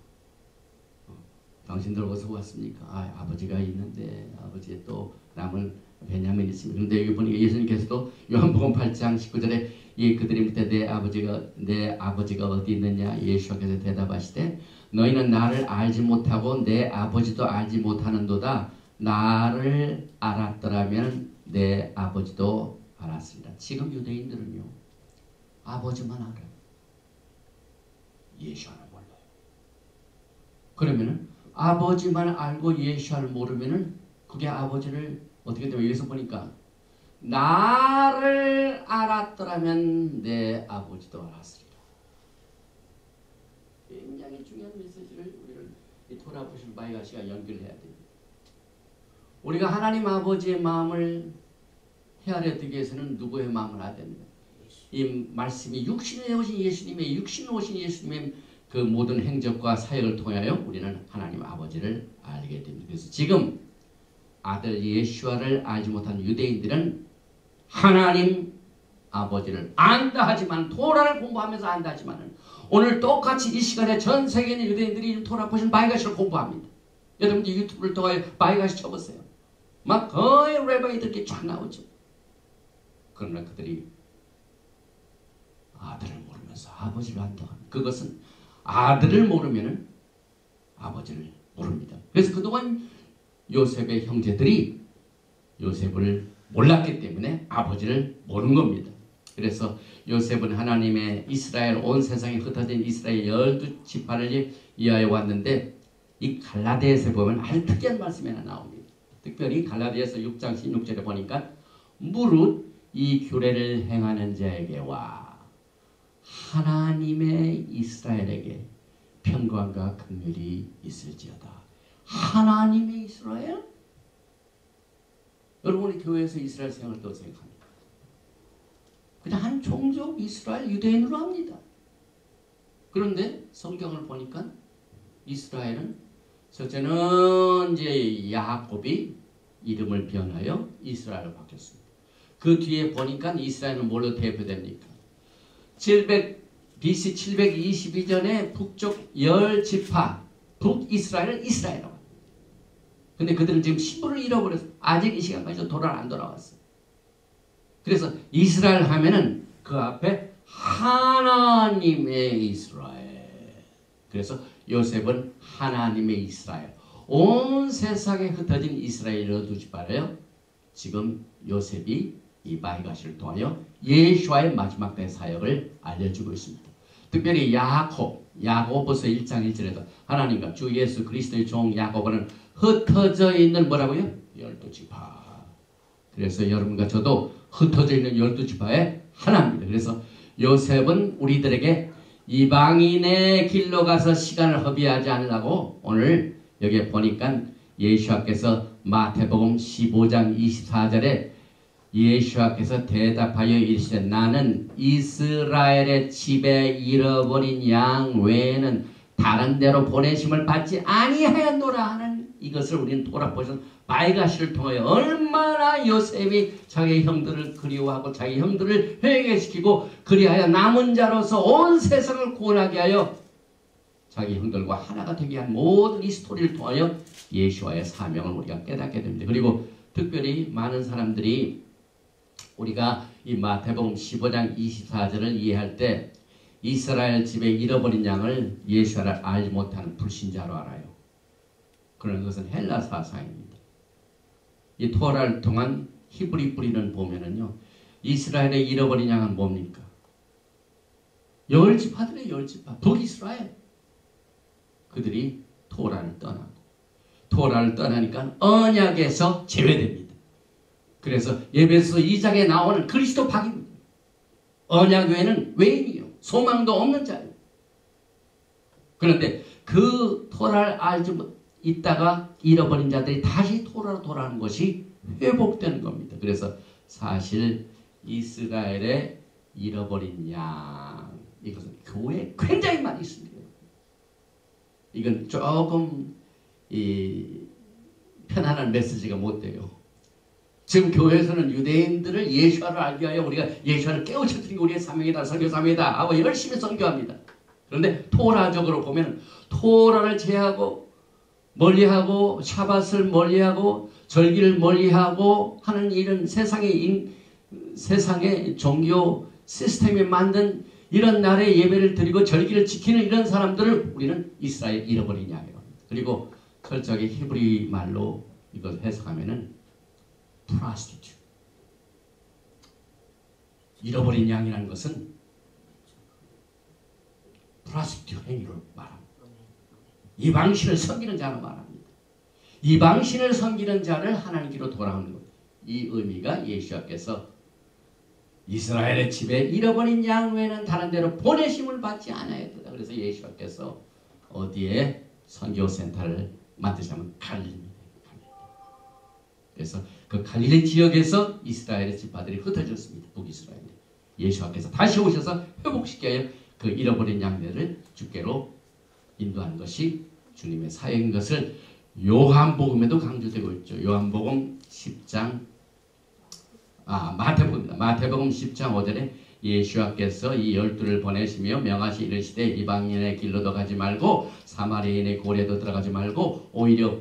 당신들 어디서 왔습니까? 아버지가 있는데 아버지의 또 남은 베냐민이 있습니다. 그런데 여기 보니까 예수님께서도 요한복음 8장 19절에 이 그들이 묻되 내 아버지가 어디 있느냐? 예수께서 대답하시되 너희는 나를 알지 못하고 내 아버지도 알지 못하는도다. 나를 알았더라면 내 아버지도 알았습니다. 지금 유대인들은요 아버지만 알아요. 예수를 몰라요. 그러면은 아버지만 알고 예수를 모르면은 그게 아버지를 어떻게 되면 여기서 보니까 나를 알았더라면 내 아버지도 알았으리라. 굉장히 중요한 메시지를 우리는 돌아보신 바이가시가 연결해야 됩니다. 우리가 하나님 아버지의 마음을 헤아려두기 위해서는 누구의 마음을 알아야 됩니다. 이 말씀이 육신에 오신 예수님의 그 모든 행적과 사역을 통하여 우리는 하나님 아버지를 알게 됩니다. 그래서 지금 아들 예수와를 알지 못한 유대인들은 하나님 아버지를 안다 하지만, 토라를 공부하면서 안다 하지만, 오늘 똑같이 이 시간에 전 세계에 있는 유대인들이 토라 보신 바이가시를 공부합니다. 여러분들 유튜브를 통하여 바이가시 쳐보세요. 막 거의 레바이들이 쫙 나오죠. 그러나 그들이 아들을 모르면서 아버지를 안다. 그것은 아들을 모르면 아버지를 모릅니다. 그래서 그동안 요셉의 형제들이 요셉을 몰랐기 때문에 아버지를 모르는 겁니다. 그래서 요셉은 하나님의 이스라엘, 온 세상에 흩어진 이스라엘 12지파를 위하여 왔는데, 이 갈라디아서에 보면 아주 특이한 말씀이 하나 나옵니다. 특별히 갈라디아서 6장 16절에 보니까 무릇 이 규례를 행하는 자에게와 하나님의 이스라엘에게 평강과 긍휼이 있을지어다. 하나님의 이스라엘? 여러분이 교회에서 이스라엘 생활을 또 생각합니다. 그냥 한 종족 이스라엘 유대인으로 합니다. 그런데 성경을 보니까 이스라엘은 첫째는 이제 야곱이 이름을 변하여 이스라엘로 바뀌었습니다. 그 뒤에 보니까 이스라엘은 뭘로 대표됩니까? BC 722년에 북쪽 10지파 북이스라엘을 이스라엘이라고 합니다. 근데 그들은 지금 신분을 잃어버려서 아직 이 시간까지도 돌아를 안 돌아왔어요. 그래서 이스라엘 하면은 그 앞에 하나님의 이스라엘. 그래서 요셉은 하나님의 이스라엘. 온 세상에 흩어진 이스라엘 12지파래요. 지금 요셉이 이 바이가시를 통하여 예수와의 마지막 때 사역을 알려주고 있습니다. 특별히 야고보서 1장 1절에도 하나님과 주 예수 그리스도의 종 야고보는 흩어져 있는 뭐라고요? 12지파. 그래서 여러분과 저도 흩어져 있는 12지파의 하나입니다. 그래서 요셉은 우리들에게 이방인의 길로 가서 시간을 허비하지 않으려고, 오늘 여기에 보니까 예수께서 마태복음 15장 24절에 예수께서 대답하여 이르시되 나는 이스라엘의 집에 잃어버린 양 외에는 다른 데로 보내심을 받지 아니하였노라 하는 이것을 우리는 돌아보셔서 바이가시를 통하여 얼마나 요셉이 자기 형들을 그리워하고 자기 형들을 회개시키고 그리하여 남은 자로서 온 세상을 구원하게 하여 자기 형들과 하나가 되게 한 모든 이 스토리를 통하여 예수와의 사명을 우리가 깨닫게 됩니다. 그리고 특별히 많은 사람들이 우리가 이 마태복음 15장 24절을 이해할 때 이스라엘 집에 잃어버린 양을 예수를 알지 못하는 불신자로 알아요. 그런 것은 헬라 사상입니다. 이 토라를 통한 히브리 뿌리는 보면은요, 이스라엘의 잃어버린 양은 뭡니까? 10지파들의 10지파, 북이스라엘. 그들이 토라를 떠나고, 토라를 떠나니까 언약에서 제외됩니다. 그래서 에베소 2장에 나오는 그리스도 박입니다. 언약 외에는 외인이요, 소망도 없는 자예요. 그런데 그 토라를 알지 있다가 잃어버린 자들이 다시 토라로 돌아가는 것이 회복되는 겁니다. 그래서 사실 이스라엘의 잃어버린 양, 이것은 교회에 굉장히 많이 있습니다. 이건 조금 편안한 메시지가 못 돼요. 지금 교회에서는 유대인들을 예수를 알게 하여 우리가 예수를 깨우쳐드리는 게 우리의 사명이다, 선교 사명이다 하고 열심히 선교합니다. 그런데 토라적으로 보면 토라를 제하고 멀리하고 샤밧을 멀리하고 절기를 멀리하고 하는 이런 세상의 종교 시스템이 만든 이런 날에 예배를 드리고 절기를 지키는 이런 사람들을 우리는 이스라엘 잃어버린 양이라고 합니다. 그리고 철저하게 히브리 말로 이걸 해석하면은 prostitute, 잃어버린 양이라는 것은 prostitute 행위를 말합니다. 이방신을 섬기는 자로 말합니다. 이방신을 섬기는 자를 하나님께로 돌아오는 것. 이 의미가 예수께서 이스라엘의 집에 잃어버린 양 외에는 다른 데로 보내심을 받지 않아야겠다. 그래서 예수께서 어디에 선교센터를 만드시냐면 갈릴리입니다. 그래서 그 갈릴리 지역에서 이스라엘의 지파들이 흩어졌습니다. 북이스라엘이. 예수께서 다시 오셔서 회복시켜야 그 잃어버린 양들을 주께로 인도하는 것이 주님의 사역인 것을 요한복음에도 강조되고 있죠. 요한복음 10장 마태복음입니다. 마태복음 10장 5절에 예수께서 이 12를 보내시며 명하시 이르시되 이방인의 길로도 가지 말고 사마리아인의 고래도 들어가지 말고 오히려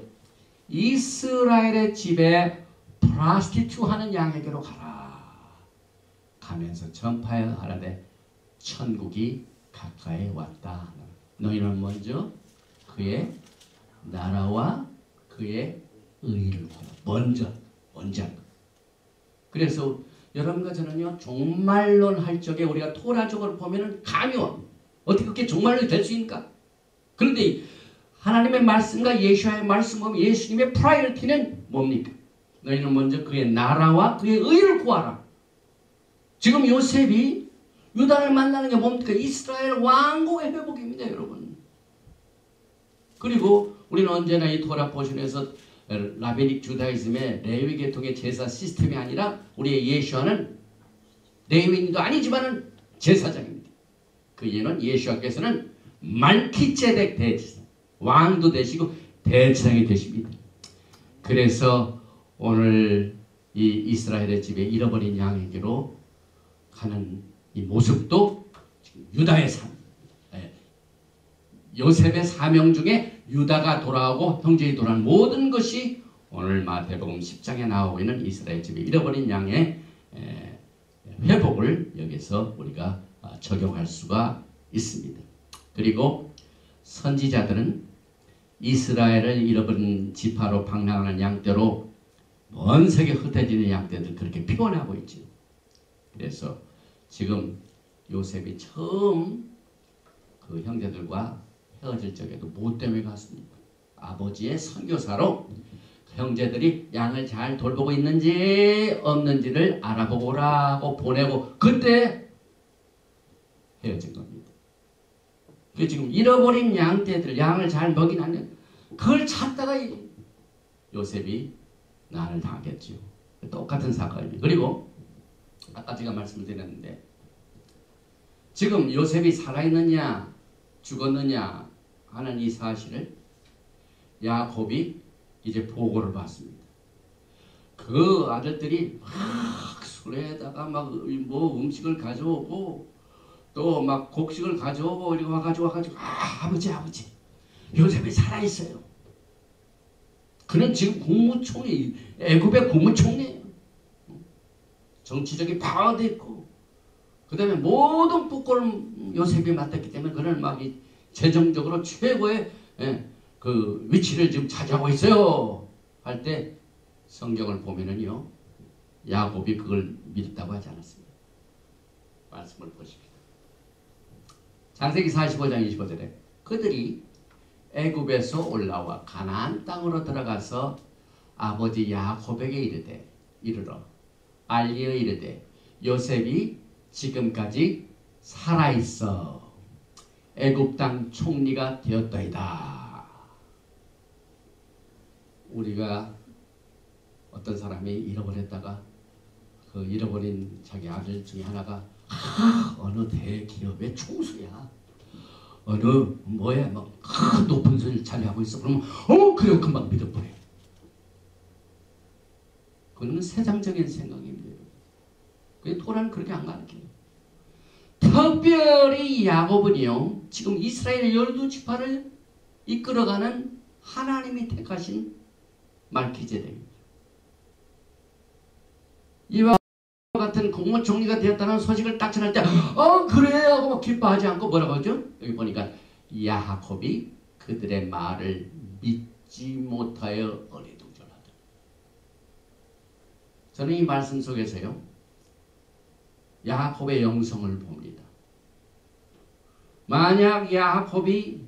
이스라엘의 집에 프라스티튜 하는 양에게로 가라. 가면서 전파하라되 천국이 가까이 왔다. 너희는 먼저 그의 나라와 그의 의를 구하라. 먼저. 그래서 여러분과 저는요, 종말론 할 적에 우리가 토라적으로 보면은 감히 어떻게 그렇게 종말론이 될 수 있습니까? 그런데 하나님의 말씀과 예수와의 말씀 보면 예수님의 프라이어티는 뭡니까? 너희는 먼저 그의 나라와 그의 의를 구하라. 지금 요셉이 유다를 만나는 게 뭡니까? 이스라엘 왕국의 회복입니다, 여러분. 그리고 우리는 언제나 이 토라 포션에서 라베닉 주다이즘의 레위 계통의 제사 시스템이 아니라 우리의 예수와는 레위인도 아니지만은 제사장입니다. 그 이유는 예수와께서는 말키ጼ덱 대제사장, 왕도 되시고 대제사장이 되십니다. 그래서 오늘 이 이스라엘의 집에 잃어버린 양에게로 가는 이 모습도 유다의 요셉의 사명 중에 유다가 돌아오고 형제이 돌아오는 모든 것이 오늘 마태복음 10장에 나오고 있는 이스라엘 집에 잃어버린 양의 회복을 여기서 우리가 적용할 수가 있습니다. 그리고 선지자들은 이스라엘을 잃어버린 지파로 방랑하는 양떼로 먼 세계 흩어지는 양떼들 그렇게 피곤하고 있죠. 그래서 지금 요셉이 처음 그 형제들과 헤어질 적에도 뭐 때문에 갔습니까? 아버지의 선교사로 형제들이 양을 잘 돌보고 있는지 없는지를 알아보고 오라고 보내고 그때 헤어진 겁니다. 그 지금 잃어버린 양떼들 양을 잘 먹이는 그걸 찾다가 요셉이 난을 당했죠. 똑같은 사건입니다. 그리고 아까 제가 말씀을 드렸는데 지금 요셉이 살아있느냐 죽었느냐 하는 이 사실을 야곱이 이제 보고를 받습니다. 그 아들들이 막 술에다가 막 뭐 음식을 가져오고 또 막 곡식을 가져오고 이렇게 와가지고 아버지 요셉이 살아있어요. 그는 지금 국무총리 애굽의 국무총리예요. 정치적인 파워도 있고 그 다음에 모든 부권을 요셉이 맡았기 때문에 그는 막 재정적으로 최고의 그 위치를 지금 차지하고 있어요. 할 때 성경을 보면은요, 야곱이 그걸 믿었다고 하지 않았습니다. 말씀을 보십시오. 창세기 45장 25절에 그들이 애굽에서 올라와 가나안 땅으로 들어가서 아버지 야곱에게 이르러 알리어 이르되 요셉이 지금까지 살아있어 애굽 땅 총리가 되었더이다. 우리가 어떤 사람이 잃어버렸다가 그 잃어버린 자기 아들 중에 하나가 어느 대기업의 총수야. 어느 뭐야 막 높은 소리를 자리하고 있어. 그러면 그래요 금방 믿어버려. 그건 세상적인 생각입니다. 그 토라는 그렇게 안 가르쳐요. 특별히 야곱은요 지금 이스라엘 12지파를 이끌어가는 하나님이 택하신 말키제덱입니다. 이와 같은 국무총리가 되었다는 소식을 딱 전할 때 그래 하고 막 기뻐하지 않고 뭐라고 하죠? 여기 보니까 야곱이 그들의 말을 믿지 못하여 어리둥절하다. 저는 이 말씀 속에서요 야곱의 영성을 봅니다. 만약 야곱이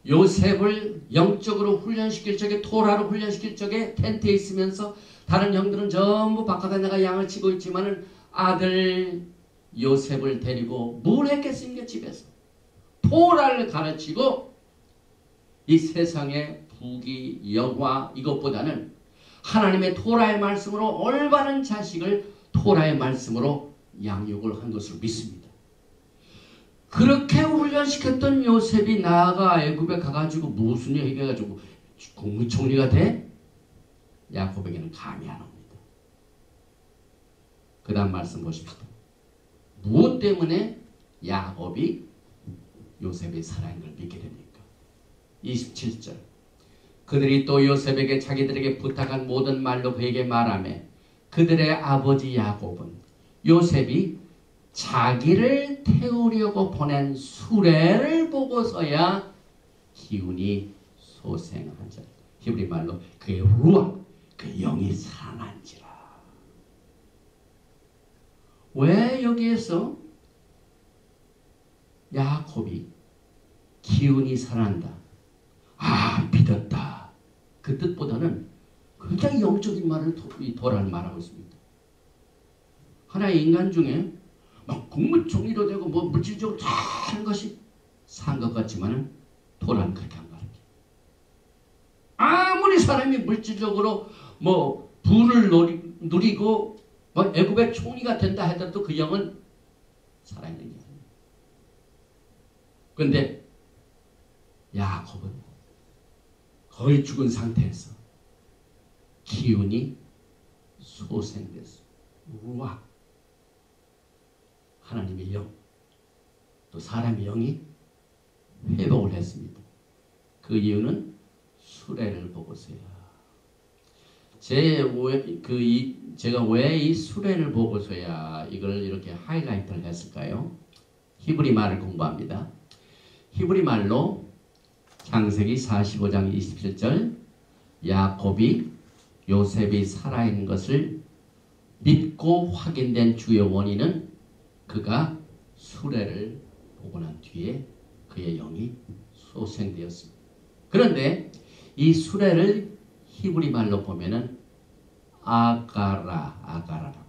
요셉을 영적으로 훈련시킬 적에 토라로 훈련시킬 적에 텐트에 있으면서 다른 형들은 전부 바깥에 나가 양을 치고 있지만은 아들 요셉을 데리고 뭘 했겠습니까? 집에서 토라를 가르치고 이 세상의 부귀 영화 이것보다는 하나님의 토라의 말씀으로 올바른 자식을 토라의 말씀으로 양육을 한 것을 믿습니다. 그렇게 훈련시켰던 요셉이 나아가 애굽에 가가지고 무슨 일 해가지고 국무총리가 돼? 야곱에게는 감이 안 옵니다. 그 다음 말씀 보십시다. 무엇 때문에 야곱이 요셉이 살아있는 걸 믿게 됩니까? 27절. 그들이 또 요셉에게 자기들에게 부탁한 모든 말로 그에게 말하며 그들의 아버지 야곱은 요셉이 자기를 태우려고 보낸 수레를 보고서야 기운이 소생한자. 히브리 말로 그의 루아, 그 영이 살아난지라. 왜 여기에서 야곱이 기운이 살아난다, 믿었다, 그 뜻보다는 굉장히 영적인 말을 도라는 말하고 있습니다. 하나의 인간 중에 막 국무총리도 되고 뭐 물질적으로 다 하는 것이 산 것 같지만은 도라는 그렇게 안 가르쳐. 아무리 사람이 물질적으로 뭐 부를 누리고 뭐 애굽의 총리가 된다 하더라도 그 영은 살아있는 게 아니에요. 그런데 야곱은 거의 죽은 상태에서 기운이 소생됐어. 우와. 하나님의 영, 또 사람의 영이 회복을 했습니다. 그 이유는 수레를 보고서야. 제가 왜 이 수레를 보고서야 이걸 이렇게 하이라이트를 했을까요? 히브리 말을 공부합니다. 히브리 말로 창세기 45장 27절 야곱이 요셉이 살아있는 것을 믿고 확인된 주요 원인은 그가 수레를 보고 난 뒤에 그의 영이 소생되었습니다. 그런데 이 수레를 히브리 말로 보면은 아가라라고.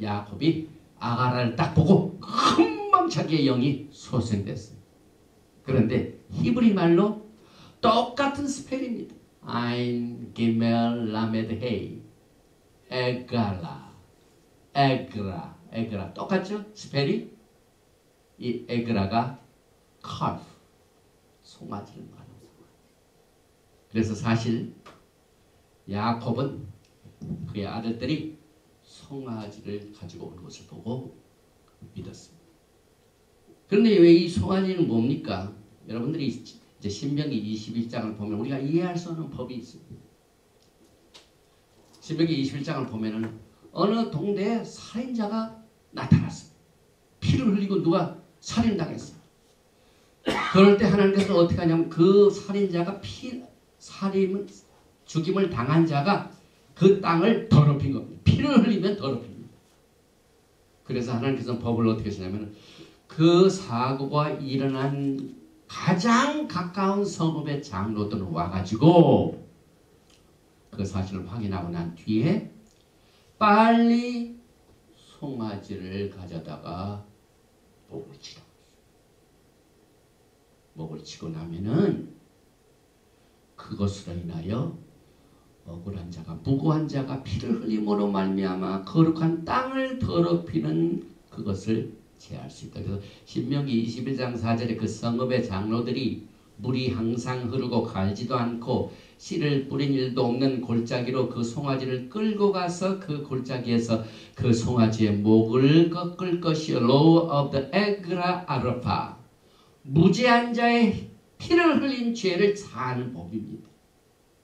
야곱이 아가라를 딱 보고 금방 자기의 영이 소생됐어요. 그런데 히브리 말로 똑같은 스펠입니다. 아인 기멜 라메드 헤이 에그라 똑같죠? 스펠이 이 에그라가 칼프 송아지를 말하는 상황. 그래서 사실 야곱은 그의 아들들이 송아지를 가지고 온 것을 보고 믿었습니다. 그런데 왜 이 송아지는 뭡니까? 여러분들이 이제 신명기 21장을 보면 우리가 이해할 수 없는 법이 있습니다. 신명기 21장을 보면은 어느 동네에 살인자가 나타났습니다. 피를 흘리고 누가 살인당했어요. 그럴 때 하나님께서 어떻게 하냐면 그 살인자가 죽임을 당한 자가 그 땅을 더럽힌 겁니다. 피를 흘리면 더럽힙니다. 그래서 하나님께서는 법을 어떻게 하시냐면 그 사고가 일어난 가장 가까운 성읍의 장로들은 와가지고 그 사실을 확인하고 난 뒤에 빨리 송아지를 가져다가 목을 치라. 목을 치고 나면은 그것으로 인하여 억울한 자가 무고한 자가 피를 흘림으로 말미암아 거룩한 땅을 더럽히는 그것을 제할 수 있다. 그래서 신명기 21장 4절에 그 성읍의 장로들이 물이 항상 흐르고 갈지도 않고 씨를 뿌린 일도 없는 골짜기로 그 송아지를 끌고 가서 그 골짜기에서 그 송아지의 목을 꺾을 것이요. Law of the Egra Arapha. 무죄한 자의 피를 흘린 죄를 사하는 법입니다.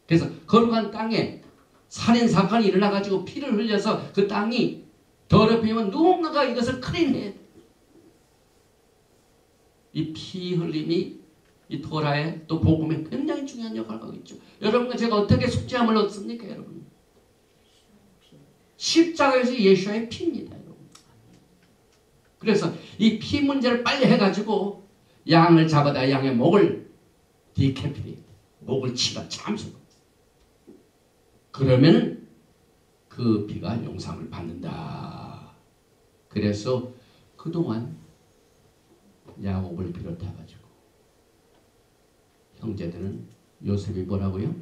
그래서 거룩한 땅에 살인사건이 일어나가지고 피를 흘려서 그 땅이 더럽히면 누군가가 이것을 클린해야 돼. 이 피 흘림이 이 토라의 또 복음에 굉장히 중요한 역할을 하고 있죠. 여러분과 제가 어떻게 속죄함을 얻습니까, 여러분? 십자가에서 예수의 피입니다, 여러분. 그래서 이 피 문제를 빨리 해가지고 양을 잡아다 양의 목을 디캐피레이트, 목을 치라, 참수. 그러면 그 피가 용상을 받는다. 그래서 그동안 야곱을 비롯해가지고 형제들은 요셉이 뭐라고요?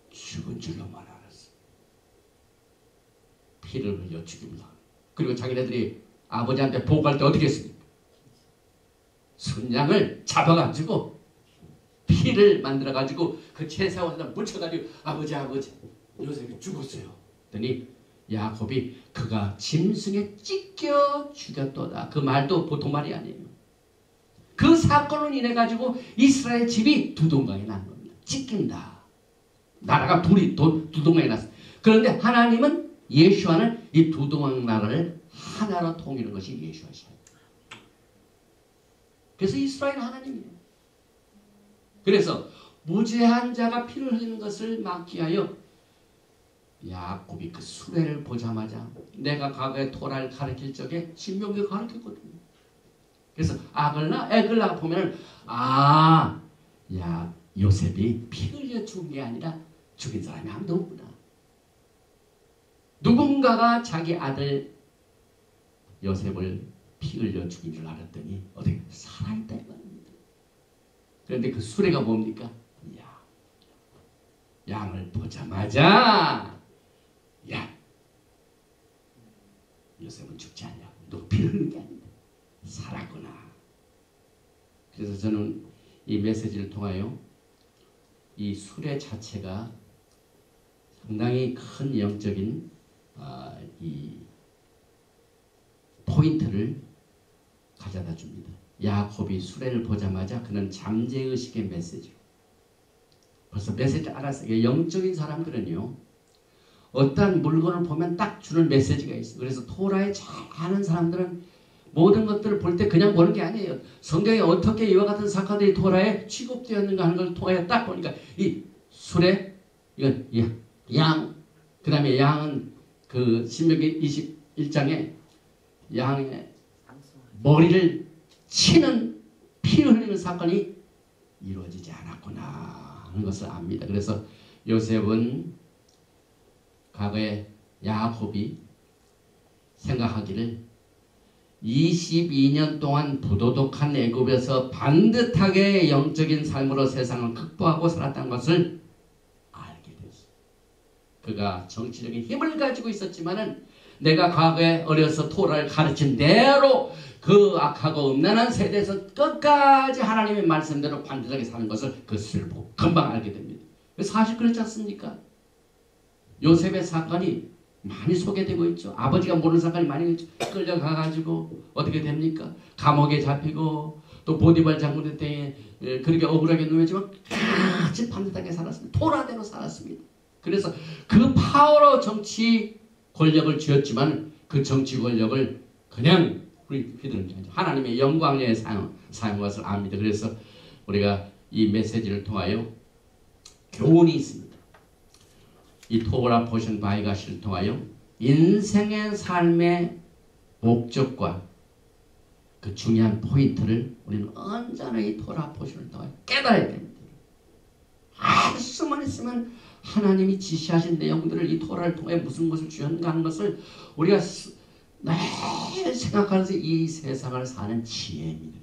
죽은 줄로만 알았어. 피를 흘려 죽임을 당하는. 그리고 자기네들이 아버지한테 보고할 때 어떻게 했습니까? 순양을 잡아가지고 피를 만들어가지고 그 제사원에다 묻혀가지고 아버지 요셉이 죽었어요. 그랬더니 야곱이 그가 짐승에 찢겨 죽였도다. 그 말도 보통 말이 아니에요. 그 사건으로 인해 가지고 이스라엘 집이 두동강에 난 겁니다. 찢긴다. 나라가 둘이 두동강에 났어요. 그런데 하나님은 예수와는 이 두동강 나라를 하나로 통일하는 것이 예수와시죠. 그래서 이스라엘 하나님이에요. 그래서 무죄한 자가 피를 흘리는 것을 막기 위하여 야곱이 그 수레를 보자마자 내가 과거에 토라를 가르칠 적에 신명기 가르쳤거든요. 그래서 에글라가 보면은 요셉이 피 흘려 죽은 게 아니라 죽인 사람이 아무도 없구나. 누군가가 자기 아들 요셉을 피 흘려 죽인 줄 알았더니 어떻게 살아있다 이 말입니다. 그런데 그 수레가 뭡니까? 양을 보자마자 요셉은 죽지 않냐. 너 피 흘린 게 아니다. 살았구나. 그래서 저는 이 메시지를 통하여 이 수레 자체가 상당히 큰 영적인 이 포인트를 가져다 줍니다. 야곱이 수레를 보자마자 그는 잠재의식의 메시지로 벌써 메시지 알았어요. 영적인 사람들은요 어떠한 물건을 보면 딱 주는 메시지가 있어요. 그래서 토라에 잘 아는 사람들은 모든 것들을 볼 때 그냥 보는 게 아니에요. 성경에 어떻게 이와 같은 사건들이 토라에 취급되었는가 하는 걸 통하여 딱 보니까 이 수레, 이건 양, 그 다음에 양은 그 신명기 21장에 양의 머리를 치는 피 흘리는 사건이 이루어지지 않았구나 하는 것을 압니다. 그래서 요셉은 과거에 야곱이 생각하기를 22년 동안 부도덕한 애굽에서 반듯하게 영적인 삶으로 세상을 극복하고 살았다는 것을 알게 됐어요. 그가 정치적인 힘을 가지고 있었지만은 내가 과거에 어려서 토라를 가르친 대로 그 악하고 음란한 세대에서 끝까지 하나님의 말씀대로 반듯하게 사는 것을 그것을 보고 금방 알게 됩니다. 사실 그렇지 않습니까? 요셉의 사건이 많이 소개되고 있죠. 아버지가 모르는 사건이 많이 끌려가가지고 어떻게 됩니까? 감옥에 잡히고 또 보디발 장군의 때에 그렇게 억울하게 누웠지만 같이 반듯하게 살았습니다. 토라대로 살았습니다. 그래서 그 파워로 정치 권력을 쥐었지만 그 정치 권력을 그냥 휘두른 게 아니죠. 하나님의 영광에 사용한 것을 압니다. 그래서 우리가 이 메시지를 통하여 교훈이 있습니다. 이 토라 포션 바이가시를 통하여 인생의 삶의 목적과 그 중요한 포인트를 우리는 언제나 이 토라 포션을 통하여 깨달아야 됩니다. 수만 있으면 하나님이 지시하신 내용들을 이 토라를 통해 무슨 것을 주었는가 하는 것을 우리가 매일 생각하면서 이 세상을 사는 지혜입니다.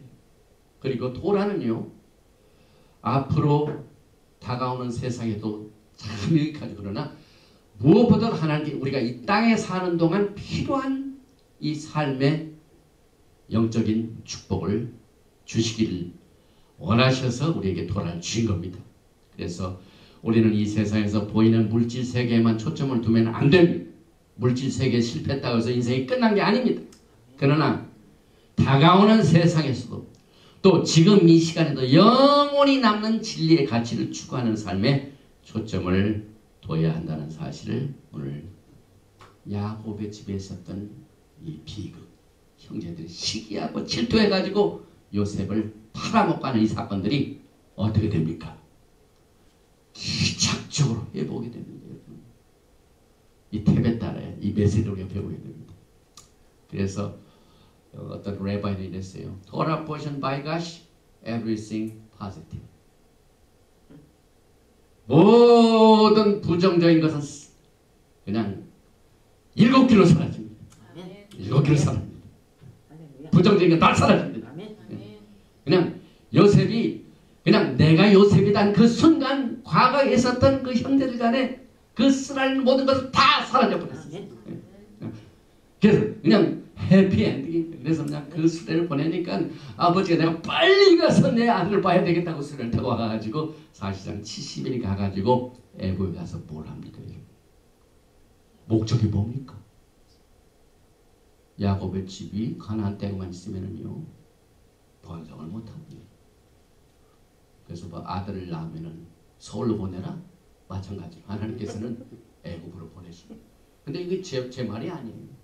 그리고 토라는요 앞으로 다가오는 세상에도 참 유익하죠. 그러나 무엇보다 하나님께 우리가 이 땅에 사는 동안 필요한 이 삶의 영적인 축복을 주시기를 원하셔서 우리에게 토라를 주신 겁니다. 그래서 우리는 이 세상에서 보이는 물질 세계에만 초점을 두면 안 됩니다. 물질 세계에 실패했다고 해서 인생이 끝난 게 아닙니다. 그러나 다가오는 세상에서도 또 지금 이 시간에도 영원히 남는 진리의 가치를 추구하는 삶에 초점을 둬야 한다는 사실을 오늘 야곱의 집에 있었던 이 비극 형제들이 시기하고 질투해가지고 요셉을 팔아먹고 하는 이 사건들이 어떻게 됩니까? 기적적으로 회복이 됩니다. 이 탭에 따라야 이 메시지를 배우게 됩니다. 그래서 어떤 레바이는 이랬어요. Torah portion by gosh, everything positive. 모든 부정적인 것은 그냥 7개로 사라집니다. 7개로 사라집니다. 부정적인 건 다 사라집니다. 그냥 요셉이 그냥 내가 요셉이란 그 순간 과거에 있었던 그 형제들 간에 그 쓰라린 모든 것을 다 사라져 버렸어요. 그래서 그냥 해피엔딩이 그래서 그냥 그 수레를 보내니까 아버지가 내가 빨리 가서 내 아들을 봐야 되겠다고 수레를 타고 와가지고 사실상 70일이 가가지고 애굽에 가서 뭘 합니까? 목적이 뭡니까? 야곱의 집이 가나안 땅에만 있으면은요 번성을 못합니다. 그래서 뭐 아들을 낳으면은 서울로 보내라? 마찬가지로 하나님께서는 애굽으로 보내시고. 근데 이게 제 말이 아니에요.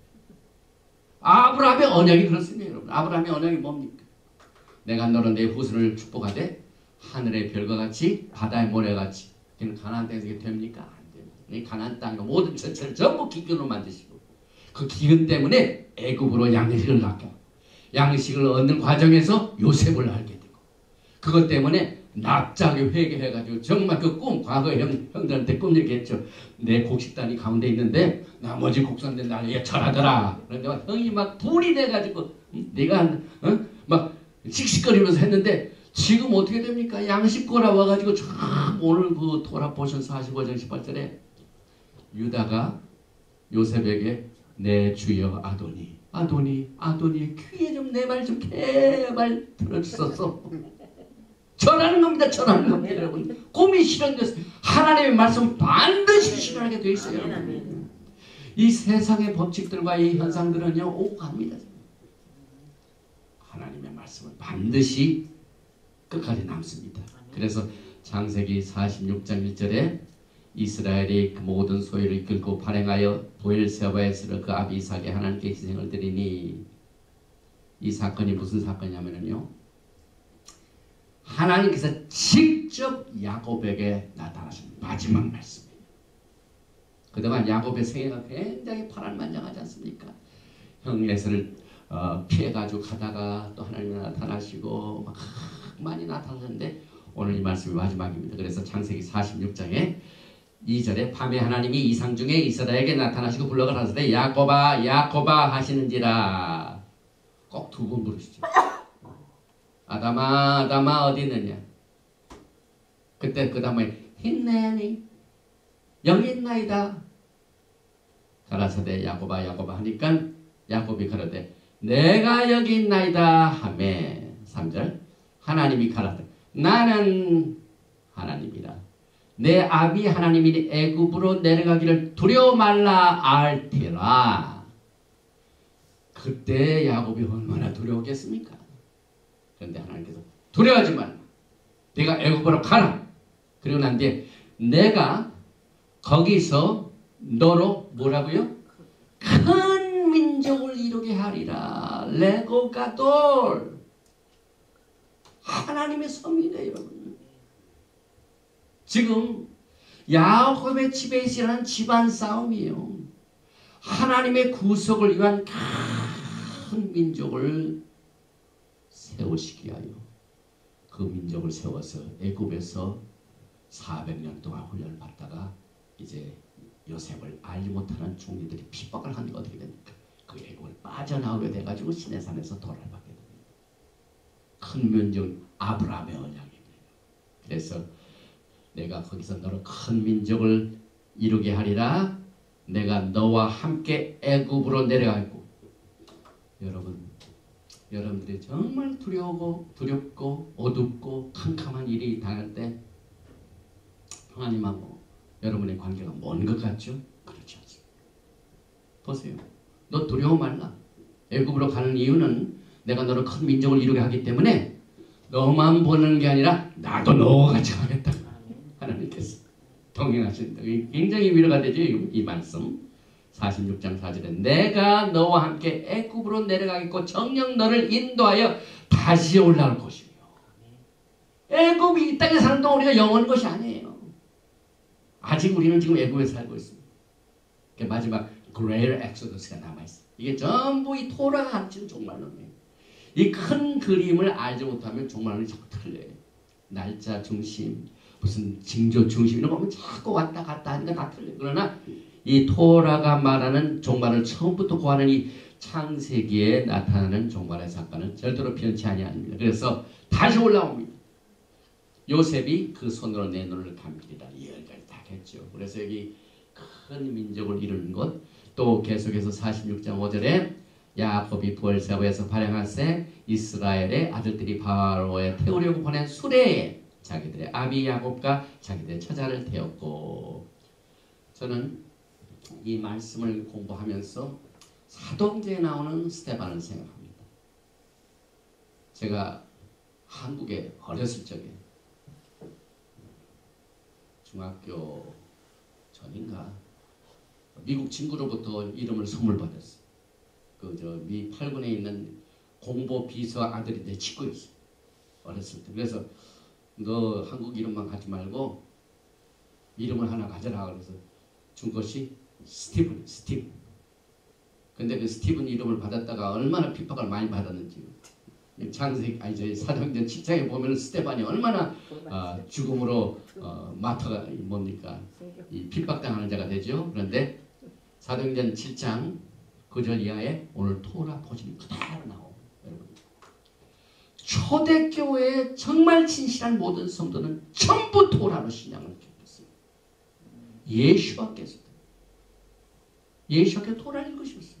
아브라함의 언약이 그렇습니다, 여러분. 아브라함의 언약이 뭡니까? 내가 너로 내 후손을 축복하되 하늘의 별과 같이 바다의 모래같이. 그는 가나안 땅에서 이게 됩니까? 안 됩니다. 이 가나안 땅과 모든 전체를 전부 기근으로 만드시고 그 기근 때문에 애굽으로 양식을 낳고 양식을 얻는 과정에서 요셉을 알게 되고 그것 때문에 납작하게 회개해가지고 정말 그 꿈 과거 형들한테 꿈 얘기했죠. 내 곡식단이 가운데 있는데 나머지 곡선들 나에게 절하더라. 그런데 형이 막 불이 돼가지고 네가 막 씩씩거리면서 했는데 지금 어떻게 됩니까? 양식거라 와가지고 쫙 오늘 그 토라 보션 45장 18절에 유다가 요셉에게 내 주여 아도니 귀에 좀 내 말 좀 제발 들어주소서. 전하는 겁니다. 전하는 겁니다. 여러분. 꿈이 실현됐어요. 하나님의 말씀 반드시 실현하게 되어 있어요. 여러분. 이 세상의 법칙들과 이 현상들은요 오고 갑니다. 하나님의 말씀은 반드시 끝까지 남습니다. 그래서 창세기 46장 1절에 이스라엘이 그 모든 소유를 이끌고 발행하여 보엘세바에서 그 아비 이삭에 하나님께 희생을 드리니 이 사건이 무슨 사건이냐면요 하나님께서 직접 야곱에게 나타나신 마지막 말씀이에요. 그동안 야곱의 생애가 굉장히 파란만장하지 않습니까? 형 에서를 피해가지고 가다가 또 하나님이 나타나시고 막 많이 나타났는데 오늘 이 말씀이 마지막입니다. 그래서 창세기 46장에 2절에 밤에 하나님이 이상 중에 이스라엘에게 나타나시고 불러가라사대 야곱아 야곱아 하시는지라 꼭 두 번 부르시죠. 아담아 아담아 어디 있느냐. 그때 그 다음에 힘내니 여기 있나이다. 가라사대 야곱아 야곱아 하니까 야곱이 가라되 내가 여기 있나이다 하매 3절 하나님이 가라되 나는 하나님이라 내 아비 하나님이 애굽으로 내려가기를 두려워 말라 알티라. 그때 야곱이 얼마나 두려웠겠습니까? 그런데 하나님께서 두려워하지 말라. 네가 애굽으로 가라. 그리고 난 뒤에 내가 거기서 너로 뭐라고요? 큰 민족을 이루게 하리라. 레고가돌. 하나님의 섭니다, 여러분. 지금 야곱의 집에 있으라는 집안 싸움이에요. 하나님의 구속을 위한 큰 민족을 세우시기 위하여 그 민족을 세워서 애굽에서 400년 동안 훈련을 받다가 이제 요셉을 알지 못하는 종류들이 핍박을 하는 게 어떻게 됩니까? 그 애굽을 빠져나오게 돼가지고 시내산에서 도를 받게 됩니다. 큰 민족 아브라함의 언약입니다. 그래서 내가 거기서 너를 큰 민족을 이루게 하리라. 내가 너와 함께 애굽으로 내려가고. 여러분들이 정말 두렵고 어둡고 캄캄한 일이 당할 때 하나님하고 여러분의 관계가 먼 것 같죠? 그렇지 않습니다. 보세요. 너 두려워 말라. 애굽으로 가는 이유는 내가 너를 큰 민족을 이루게 하기 때문에 너만 보는 게 아니라 나도 너와 같이 가겠다. 하나님께서 동행하신다. 굉장히 위로가 되죠. 이 말씀. 46장 4절에 내가 너와 함께 애굽으로 내려가겠고 정녕 너를 인도하여 다시 올라올 것이며. 애굽이 이 땅에 사는 동안 우리가 영원한 것이 아니에요. 아직 우리는 지금 애굽에 살고 있습니다. 마지막 Greater Exodus가 남아있어요. 이게 전부 이 토라가 가르치는 종말론이에요. 이 큰 그림을 알지 못하면 종말론이 자꾸 틀려요. 날짜 중심, 무슨 징조 중심 이런 거 보면 자꾸 왔다 갔다 하니까 다 틀려요. 그러나 이 토라가 말하는 종말을 처음부터 구하는 이 창세기에 나타나는 종말의 사건은 절대로 변치 아니합니다. 그래서 다시 올라옵니다. 요셉이 그 손으로 내 눈을 감기리라 이해까지 다 했죠. 그래서 여기 큰 민족을 이루는 것, 또 계속해서 46장 5절에 야곱이 부엘세바에서 발행할세 이스라엘의 아들들이 바로에 태우려고 보낸 수레에 자기들의 아비 야곱과 자기들의 처자를 태웠고. 저는 이 말씀을 공부하면서 사도행전에 나오는 스데반을 생각합니다. 제가 한국에 어렸을 적에 중학교 전인가 미국 친구로부터 이름을 선물 받았어요. 미 8군에 있는 공보 비서 아들이 내 친구였어요. 어렸을 때. 그래서 너 한국 이름만 가지 말고 이름을 하나 가져라. 그래서 준 것이 스티븐. 근데 그 스티븐 이름을 받았다가 얼마나 핍박을 많이 받았는지. 사도행전 7장에 보면 스데반이 얼마나 죽음으로 마터가 뭡니까? 이 핍박당하는 자가 되죠. 그런데 사도행전 7장 9절 이하에 오늘 토라 포진이 그대로 나옵니다. 여러분. 초대교회의 정말 진실한 모든 성도는 전부 토라로 신앙을 겪었어요. 예수께서 토라를 읽으셨어요.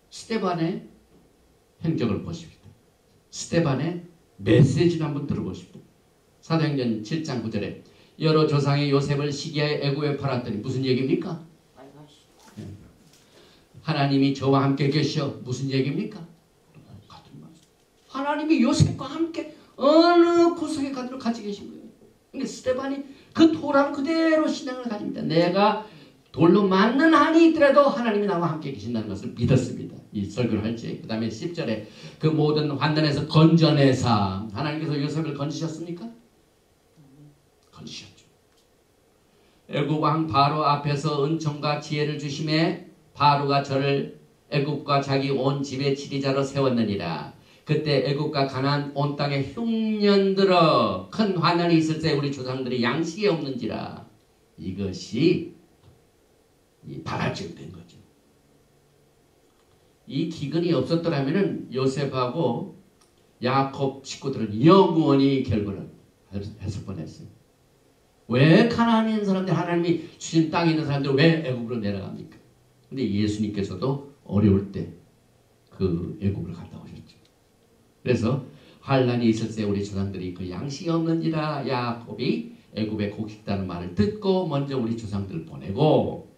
스데반의 행적을 보십시오. 스데반의 메시지를 한번 들어보십시오. 사도행전 7장 9절에 여러 조상의 요셉을 시기하여 애굽에 팔았더니 무슨 얘기입니까? 하나님이 저와 함께 계셔. 무슨 얘기입니까? 같은 말씀. 하나님이 요셉과 함께 어느 구석에 가도록 같이 계신 거예요. 그러니까 스데반이 그 토라를 그대로 신앙을 가집니다. 내가 돌로 맞는 한이 있더라도 하나님이 나와 함께 계신다는 것을 믿었습니다. 이 설교를 할지. 그 다음에 10절에 그 모든 환난에서 건져내사. 하나님께서 요셉을 건지셨습니까? 건지셨죠. 애굽 왕 바로 앞에서 은총과 지혜를 주심에 바로가 저를 애굽과 자기 온 집의 지리자로 세웠느니라. 그때 애굽과 가나안 온 땅에 흉년 들어 큰 환난이 있을 때 우리 조상들이 양식이 없는지라. 이것이 발화증 된 거죠. 이 기근이 없었더라면 요셉하고 야곱 식구들은 영원히 결혼을 했을 뻔했어요. 왜 가나안에 있는 사람들, 하나님이 주신 땅에 있는 사람들 왜 애굽으로 내려갑니까? 근데 예수님께서도 어려울 때 그 애굽을 갔다 오셨죠. 그래서 환난이 있을 때 우리 조상들이 그 양식이 없는지라 야곱이 애굽에 곡식다는 말을 듣고 먼저 우리 조상들을 보내고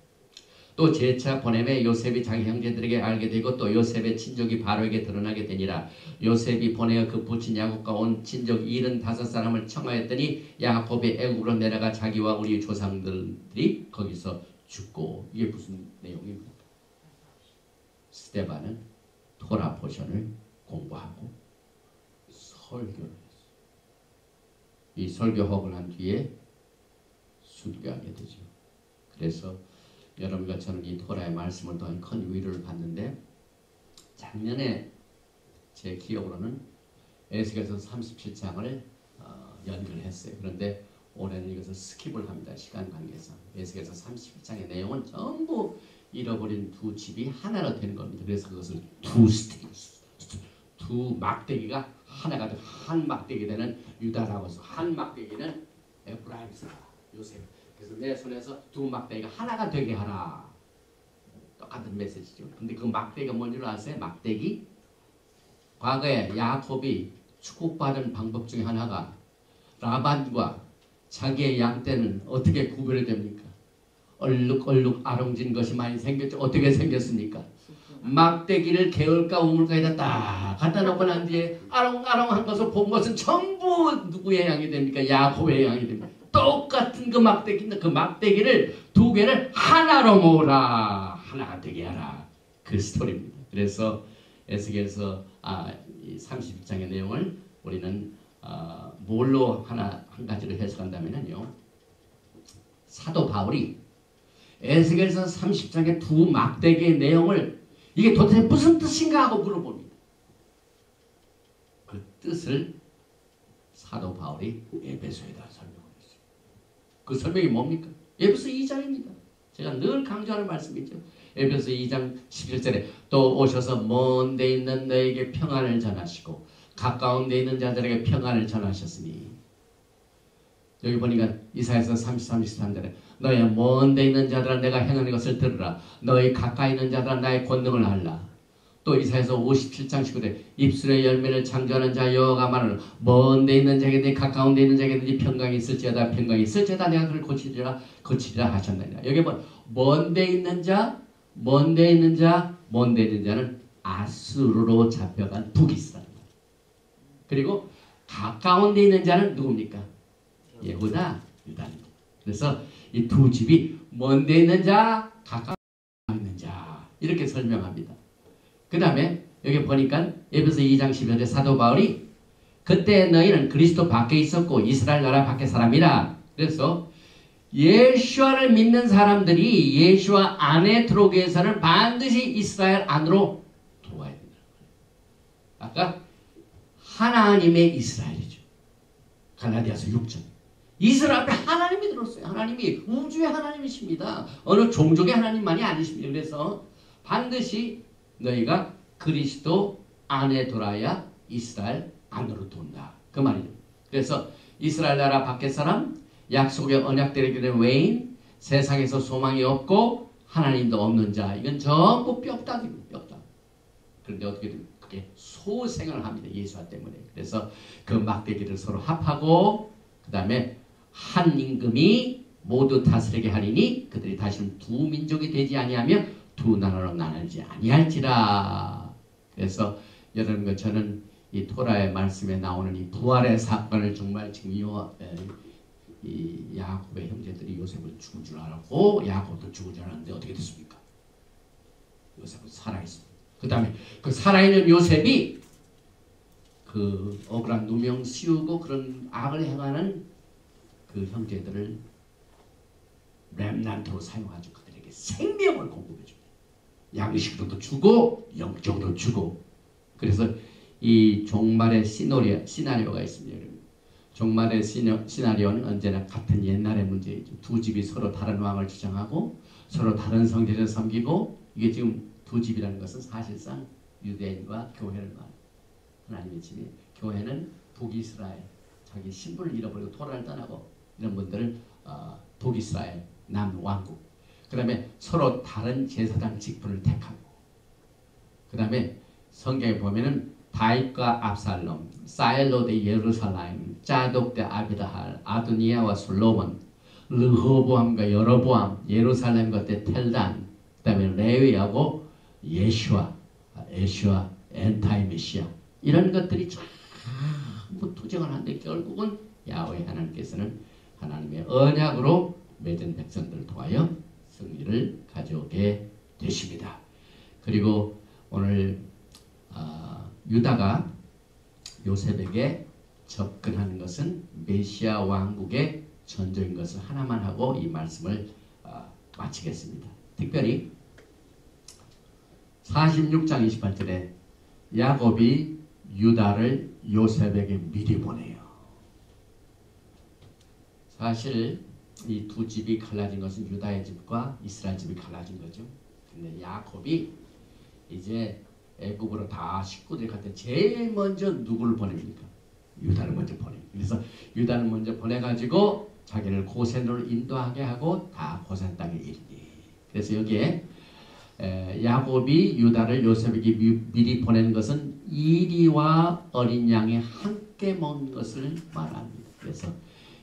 또 재차 보냄에 요셉이 자기 형제들에게 알게 되고 또 요셉의 친족이 바로에게 드러나게 되니라. 요셉이 보내어 그 부친 야곱과 온 친족 75사람을 청하였더니 야곱이 애굽으로 내려가 자기와 우리 조상들이 거기서 죽고. 이게 무슨 내용입니까? 스데반은 토라 포션을 공부하고 설교를 했어요. 이 설교학을 한 뒤에 순교하게 되죠. 그래서 여러분과 저는 이 토라의 말씀을 통해 큰 위로를 받는데, 작년에 제 기억으로는 에스겔서 37장을 연결했어요. 그런데 올해는 이것을 스킵을 합니다. 시간 관계상. 에스겔서 37장의 내용은 전부 잃어버린 두 집이 하나로 된 겁니다. 그래서 그것을 두 막대기가 하나가 되고, 한 막대기 되는 유다라고 해서 한 막대기는 에프라임스라 요셉. 그래서 내 손에서 두 막대기가 하나가 되게 하라. 똑같은 메시지죠. 근데 그 막대기가 뭔지 아세요? 막대기? 과거에 야곱이 축복받은 방법 중에 하나가 라반과 자기의 양떼는 어떻게 구별이 됩니까? 얼룩얼룩 아롱진 것이 많이 생겼죠. 어떻게 생겼습니까? 막대기를 개울가 우물가에다 딱 갖다 놓고 난 뒤에 아롱아롱한 것을 본 것은 전부 누구의 양이 됩니까? 야곱의 양이 됩니다. 똑같은 그 막대기인데 그 막대기를 두 개를 하나로 모으라. 하나가 되게 하라. 그 스토리입니다. 그래서 에스겔서 32장의 내용을 우리는 뭘로 한 가지를 해석한다면요. 사도 바울이 에스겔서 30장의 두 막대기의 내용을 이게 도대체 무슨 뜻인가 하고 물어봅니다. 그 뜻을 사도 바울이 에베소에다 설명을 했어요. 그 설명이 뭡니까? 에베소 2장입니다. 제가 늘 강조하는 말씀이죠. 에베소 2장 11절에 또 오셔서 먼 데 있는 너에게 평안을 전하시고 가까운 데 있는 자들에게 평안을 전하셨으니, 여기 보니까 이사야서 33절에 너희 먼 데 있는 자들아 내가 행하는 것을 들으라. 너희 가까이 있는 자들아 나의 권능을 알라. 또 이사야서 57장 19절 입술의 열매를 창조하는 자 여호와가 말하는 먼 데 있는 자에게 가까운 데 있는 자에게 평강이 있을지어다 평강이 있을지어다 내가 그를 고치리라 하셨느니라. 여기 먼 데 있는 자, 먼 데 있는 자, 먼 데 있는 자는 아수르로 잡혀간 북이스라엘. 그리고 가까운 데 있는 자는 누굽니까? 예후다, 유다입니다. 그래서 이 두 집이 먼 데 있는 자, 가까운 데 있는 자 이렇게 설명합니다. 그 다음에 여기 보니까 에베소 2장 12절에 사도 바울이 그때 너희는 그리스도 밖에 있었고 이스라엘 나라 밖에 사람이라. 그래서 예수와를 믿는 사람들이 예수와 안에 들어오기 위해서는 반드시 이스라엘 안으로 들어와야 된다. 아까 하나님의 이스라엘이죠. 갈라디아서 6절. 이스라엘 앞에 하나님이 들었어요. 하나님이 우주의 하나님이십니다. 어느 종족의 하나님만이 아니십니다. 그래서 반드시 너희가 그리스도 안에 돌아야 이스라엘 안으로 돈다. 그 말이죠. 그래서 이스라엘 나라 밖의 사람, 약속의 언약되게 된 외인, 세상에서 소망이 없고 하나님도 없는 자, 이건 전부 뼈다귀입니다. 뼈다. 그런데 어떻게 됩니까? 그게 소생을 합니다. 예수와 때문에. 그래서 그 막대기를 서로 합하고 그 다음에 한 임금이 모두 다스리게 하리니 그들이 다시는 두 민족이 되지 아니하며 두 나라로 나누지 아니할지라. 그래서 여러분과 저는 이 토라의 말씀에 나오는 이 부활의 사건을 정말 지금 이 야곱의 형제들이 요셉을 죽을 줄 알았고 야곱도 죽을 줄 알았는데 어떻게 됐습니까? 요셉은 살아있습니다. 그 다음에 그 살아있는 요셉이 그 억울한 누명 씌우고 그런 악을 행하는 그 형제들을 렘난트로 사용하죠. 그들에게 생명을 공급해 줍니다. 양식으로도 주고 영적으로 주고. 그래서 이 종말의 시나리오가 있습니다. 종말의 시나리오는 언제나 같은 옛날의 문제이죠. 두 집이 서로 다른 왕을 주장하고 서로 다른 성제를 섬기고 이게 지금 두 집이라는 것은 사실상 유대인과 교회를 말합니다. 하나님의 집이 교회는 북이스라엘 자기 신분을 잃어버리고 토라를 떠나고 이런 분들을 북이스라엘 남왕국 그 다음에 서로 다른 제사장 직분을 택하고 그 다음에 성경에 보면은 다윗과 압살롬, 사일로 대 예루살렘, 짜독 대 아비다할, 아도니아와 솔로몬, 르호보암과 여로보암, 예루살렘과 대 텔단, 그 다음에 레위하고 예슈아, 에슈아, 엔타이 메시아 이런 것들이 전부 투쟁을 하는데 결국은 야훼 하나님께서는 하나님의 언약으로 맺은 백성들을 통하여 승리를 가져오게 되십니다. 그리고 오늘 유다가 요셉에게 접근하는 것은 메시아 왕국의 전조인 것을 하나만 하고 이 말씀을 마치겠습니다. 특별히 46장 28절에 야곱이 유다를 요셉에게 미리 보내요. 사실 이 두 집이 갈라진 것은 유다의 집과 이스라엘 집이 갈라진 거죠. 근데 야곱이 이제 애굽으로 다 식구들이 갈 때 제일 먼저 누구를 보냅니까? 유다를 먼저 보냅니다. 그래서 유다를 먼저 보내가지고 자기를 고센으로 인도하게 하고 다 고센 땅에 이르니. 그래서 여기에 야곱이 유다를 요셉에게 미리 보낸 것은 이리와 어린 양이 함께 먹는 것을 말합니다. 그래서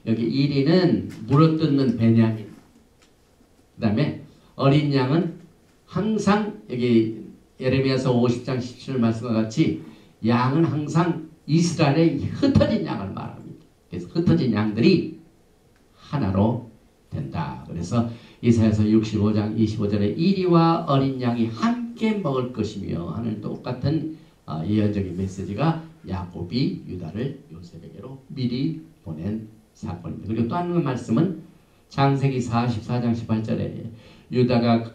여기 이리는 물어뜯는 베냐민, 그 다음에 어린 양은 항상 여기 예레미야서 50장 17절 말씀과 같이 양은 항상 이스라엘의 흩어진 양을 말합니다. 그래서 흩어진 양들이 하나로 된다. 그래서 이사야서 65장 25절에 이리와 어린 양이 함께 먹을 것이며 하는 똑같은 예언적인 메시지가 야곱이 유다를 요셉에게로 미리 보낸 사건입니다. 그리고 또 한 말씀은 창세기 44장 18절에 유다가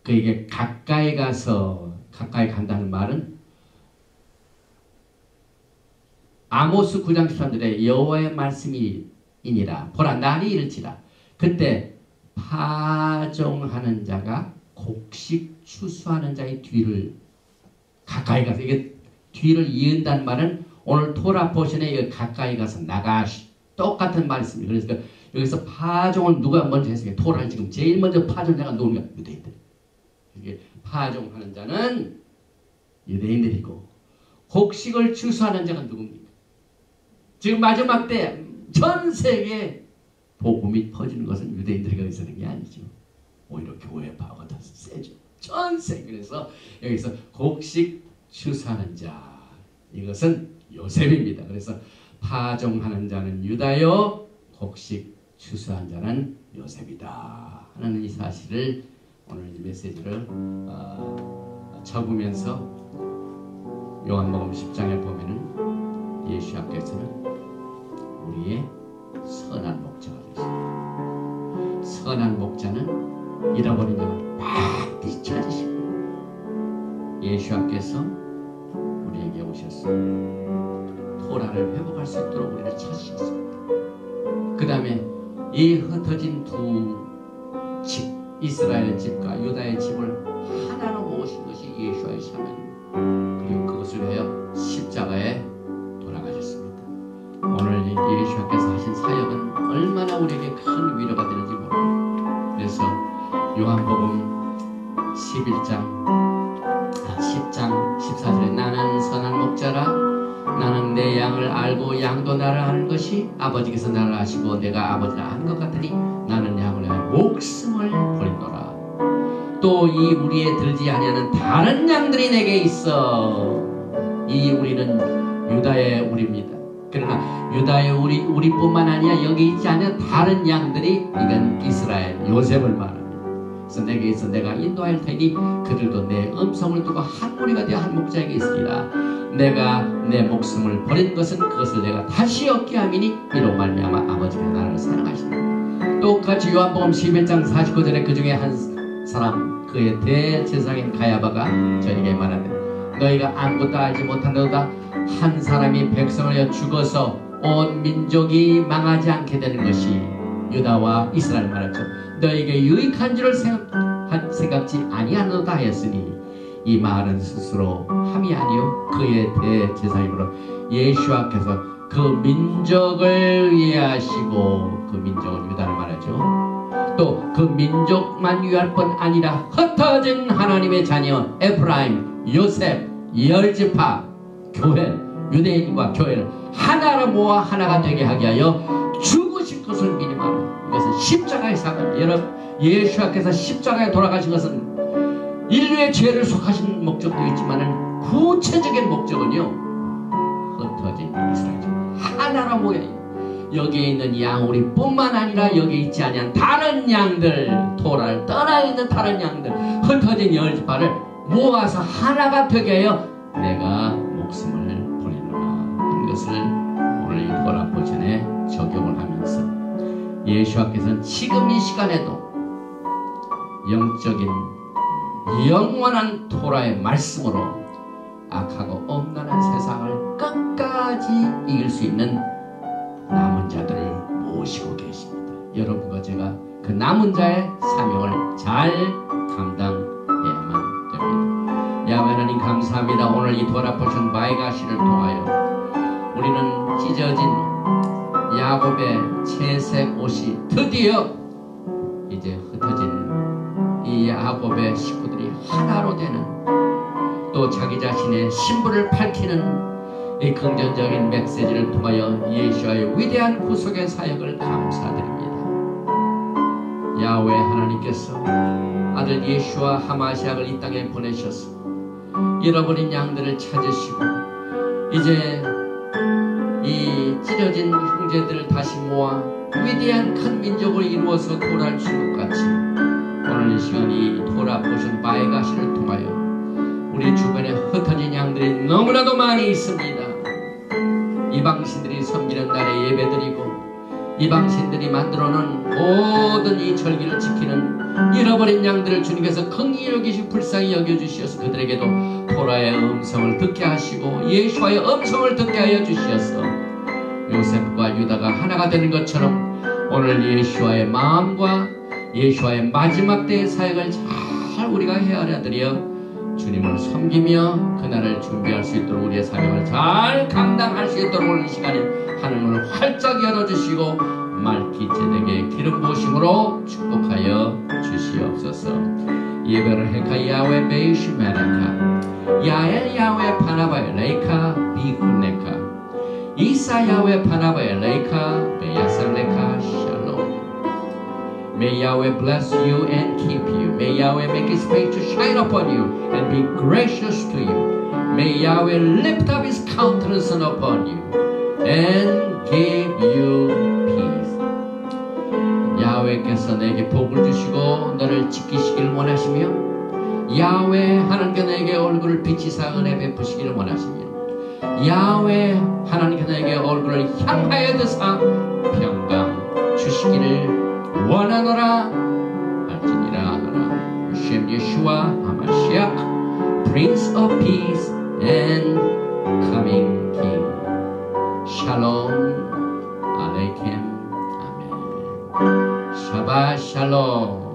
그에게 가까이 간다는 말은 아모스 9장 13절에 여호와의 말씀이니라 보라 날이 이를지라 그때 파종하는 자가 곡식 추수하는 자의 뒤를 가까이 가서 이게 뒤를 이은다는 말은 오늘 토라 포션에 가까이 가서 나가시 똑같은 말이 있습니다. 그래서 여기서 파종을 누가 먼저 했어요? 토라를 지금 제일 먼저 파종자가 누구냐? 유대인들. 이게 파종하는 자는 유대인들이고 곡식을 추수하는 자가 누굽니까? 지금 마지막 때 전 세계에 복음이 퍼지는 것은 유대인들에게 의사는 게 아니죠. 오히려 교회 파워가 더 세죠. 전 세계. 그래서 여기서 곡식 추수하는 자, 이것은 요셉입니다. 그래서 파종하는 자는 유다요, 곡식 추수한 자는 요셉이다 하는 이 사실을 오늘 이 메시지를 적으면서 요한복음 10장에 보면은 예수님께서는 우리의 선한 목자가 되십니다. 선한 목자는 잃어버린 자를 반드시 찾으시고, 예수님께서 우리에게 오셔서 토라를 회복할 수 있도록 우리를 찾으셨습니다. 그 다음에 이 흩어진 두 집, 이스라엘 집과 유다의 집을 하나로 모으신 것이 예수와의 사명입니다. 그리고 그것을 위하여 십자가에 돌아가셨습니다. 오늘 예수님께서 하신 사역은 얼마나 우리에게 큰 위로가 되는지 모릅니다. 그래서 요한복음 10장 14절에 나는 선한 목자라, 나는 내 양을 알고 양도 나를 아는 것이 아버지께서 나를 아시고 내가 아버지를 아는 것 같으니 나는 양을 위하여 목숨을 버리노라. 또 이 우리에 들지 아니하는 다른 양들이 내게 있어. 이 우리는 유다의 우리입니다. 그러나 유다의 우리뿐만 아니라 여기 있지 않은 다른 양들이, 이건 이스라엘 요셉을 말합니다. 그래서 내게 있어 내가 인도할 테니 그들도 내 음성을 듣고 한 무리가 되어 한 목자에게 있으리라. 내가 내 목숨을 버린 것은 그것을 내가 다시 얻게 함이니 이로 말미암아 아버지가 나를 사랑하시니. 똑같이 요한복음 11장 49절에 그 중에 한 사람, 그의 대제사장인 가야바가 저에게 말하되 너희가 아무것도 알지 못한다도다. 한 사람이 백성을 위하여 죽어서 온 민족이 망하지 않게 되는 것이 유다와 이스라엘 말했죠. 너에게 유익한 줄을 생각지 아니하노다 하였으니, 이 말은 스스로 함이 아니요 그의 대제사장으로 예수와께서 그 민족을 위하시고, 그 민족은 유다를 말하죠. 또 그 민족만 위할 뿐 아니라 흩어진 하나님의 자녀 에프라임, 요셉, 열지파, 교회, 유대인과 교회를 하나로 모아 하나가 되게 하게 하여 죽으신 것을 미리 말합니다. 이것은 십자가의 사건. 여러분, 예수께서 십자가에 돌아가신 것은 인류의 죄를 속하신 목적도 있지만 구체적인 목적은요, 흩어진 이스라엘 하나로 모여 여기에 있는 양우리뿐만 아니라 여기 있지 않은 다른 양들, 토라를 떠나 있는 다른 양들, 흩어진 열지파를 모아서 하나가 되게 하여 내가 목숨을 버리노라 한 것을 오늘 이 토라 포천에 적용을 하면서 예수께서는 지금 이 시간에도 영적인 영원한 토라의 말씀으로 악하고 엄란한 세상을 끝까지 이길 수 있는 남은 자들을 모시고 계십니다. 여러분과 제가 그 남은 자의 사명을 잘 감당해야만 됩니다. 야훼 하나님 감사합니다. 오늘 이 토라포션 바이가시를 통하여 우리는 찢어진 야곱의 채색 옷이 드디어 이제 흩어진 이 야곱의 식구들이 하나로 되는, 또 자기 자신의 신부를 밝히는 이 긍정적인 메시지를 통하여 예수와의 위대한 구속의 사역을 감사드립니다. 야훼 하나님께서 아들 예수와 하마시아를 이 땅에 보내셔서 잃어버린 양들을 찾으시고 이제 이 찢어진 형제들을 다시 모아 위대한 큰 민족을 이루어서 토라를 주는 것 같이 오늘 이 시간 이 토라 포션 바이가시를 통하여 우리 주변에 흩어진 양들이 너무나도 많이 있습니다. 이방신들이 섬기는 날에 예배드리고 이방신들이 만들어놓은 모든 이 절기를 지키는 잃어버린 양들을 주님께서 긍휼히 여기시고 불쌍히 여겨주시어서 그들에게도 토라의 음성을 듣게 하시고 예수와의 음성을 듣게 하여 주시어서 요셉과 유다가 하나가 되는 것처럼 오늘 예수와의 마음과 예수와의 마지막 때의 사역을 잘 우리가 헤아려드려 주님을 섬기며 그날을 준비할 수 있도록 우리의 사명을 잘 감당할 수 있도록 오늘 이 시간에 하늘문을 활짝 열어주시고 말기체되게 기름 부으심으로 축복하여 주시옵소서. 예배를 헤카 야훼 베이시메라카 야엘 야외 파나바에 레이카 비훈네카 이사 야외 파나바에 레이카 베야살레카 샬롬. May Yahweh bless you and keep you. May Yahweh make his face to shine upon you and be gracious to you. May Yahweh lift up his countenance upon you and give you peace. 야훼께서 내게 복을 주시고 너를 지키시길 원하시며 야훼 하나님께 내게 얼굴을 비치사 은혜 베푸시길 원하시며 야훼 하나님께 내게 얼굴을 향하여 드사 평강 주시기를 원하노라 할지니라 하라. 셴 예슈아 하마시ach Prince of Peace and Coming King. Shalom Aleichem. Amen. Shabbat Shalom.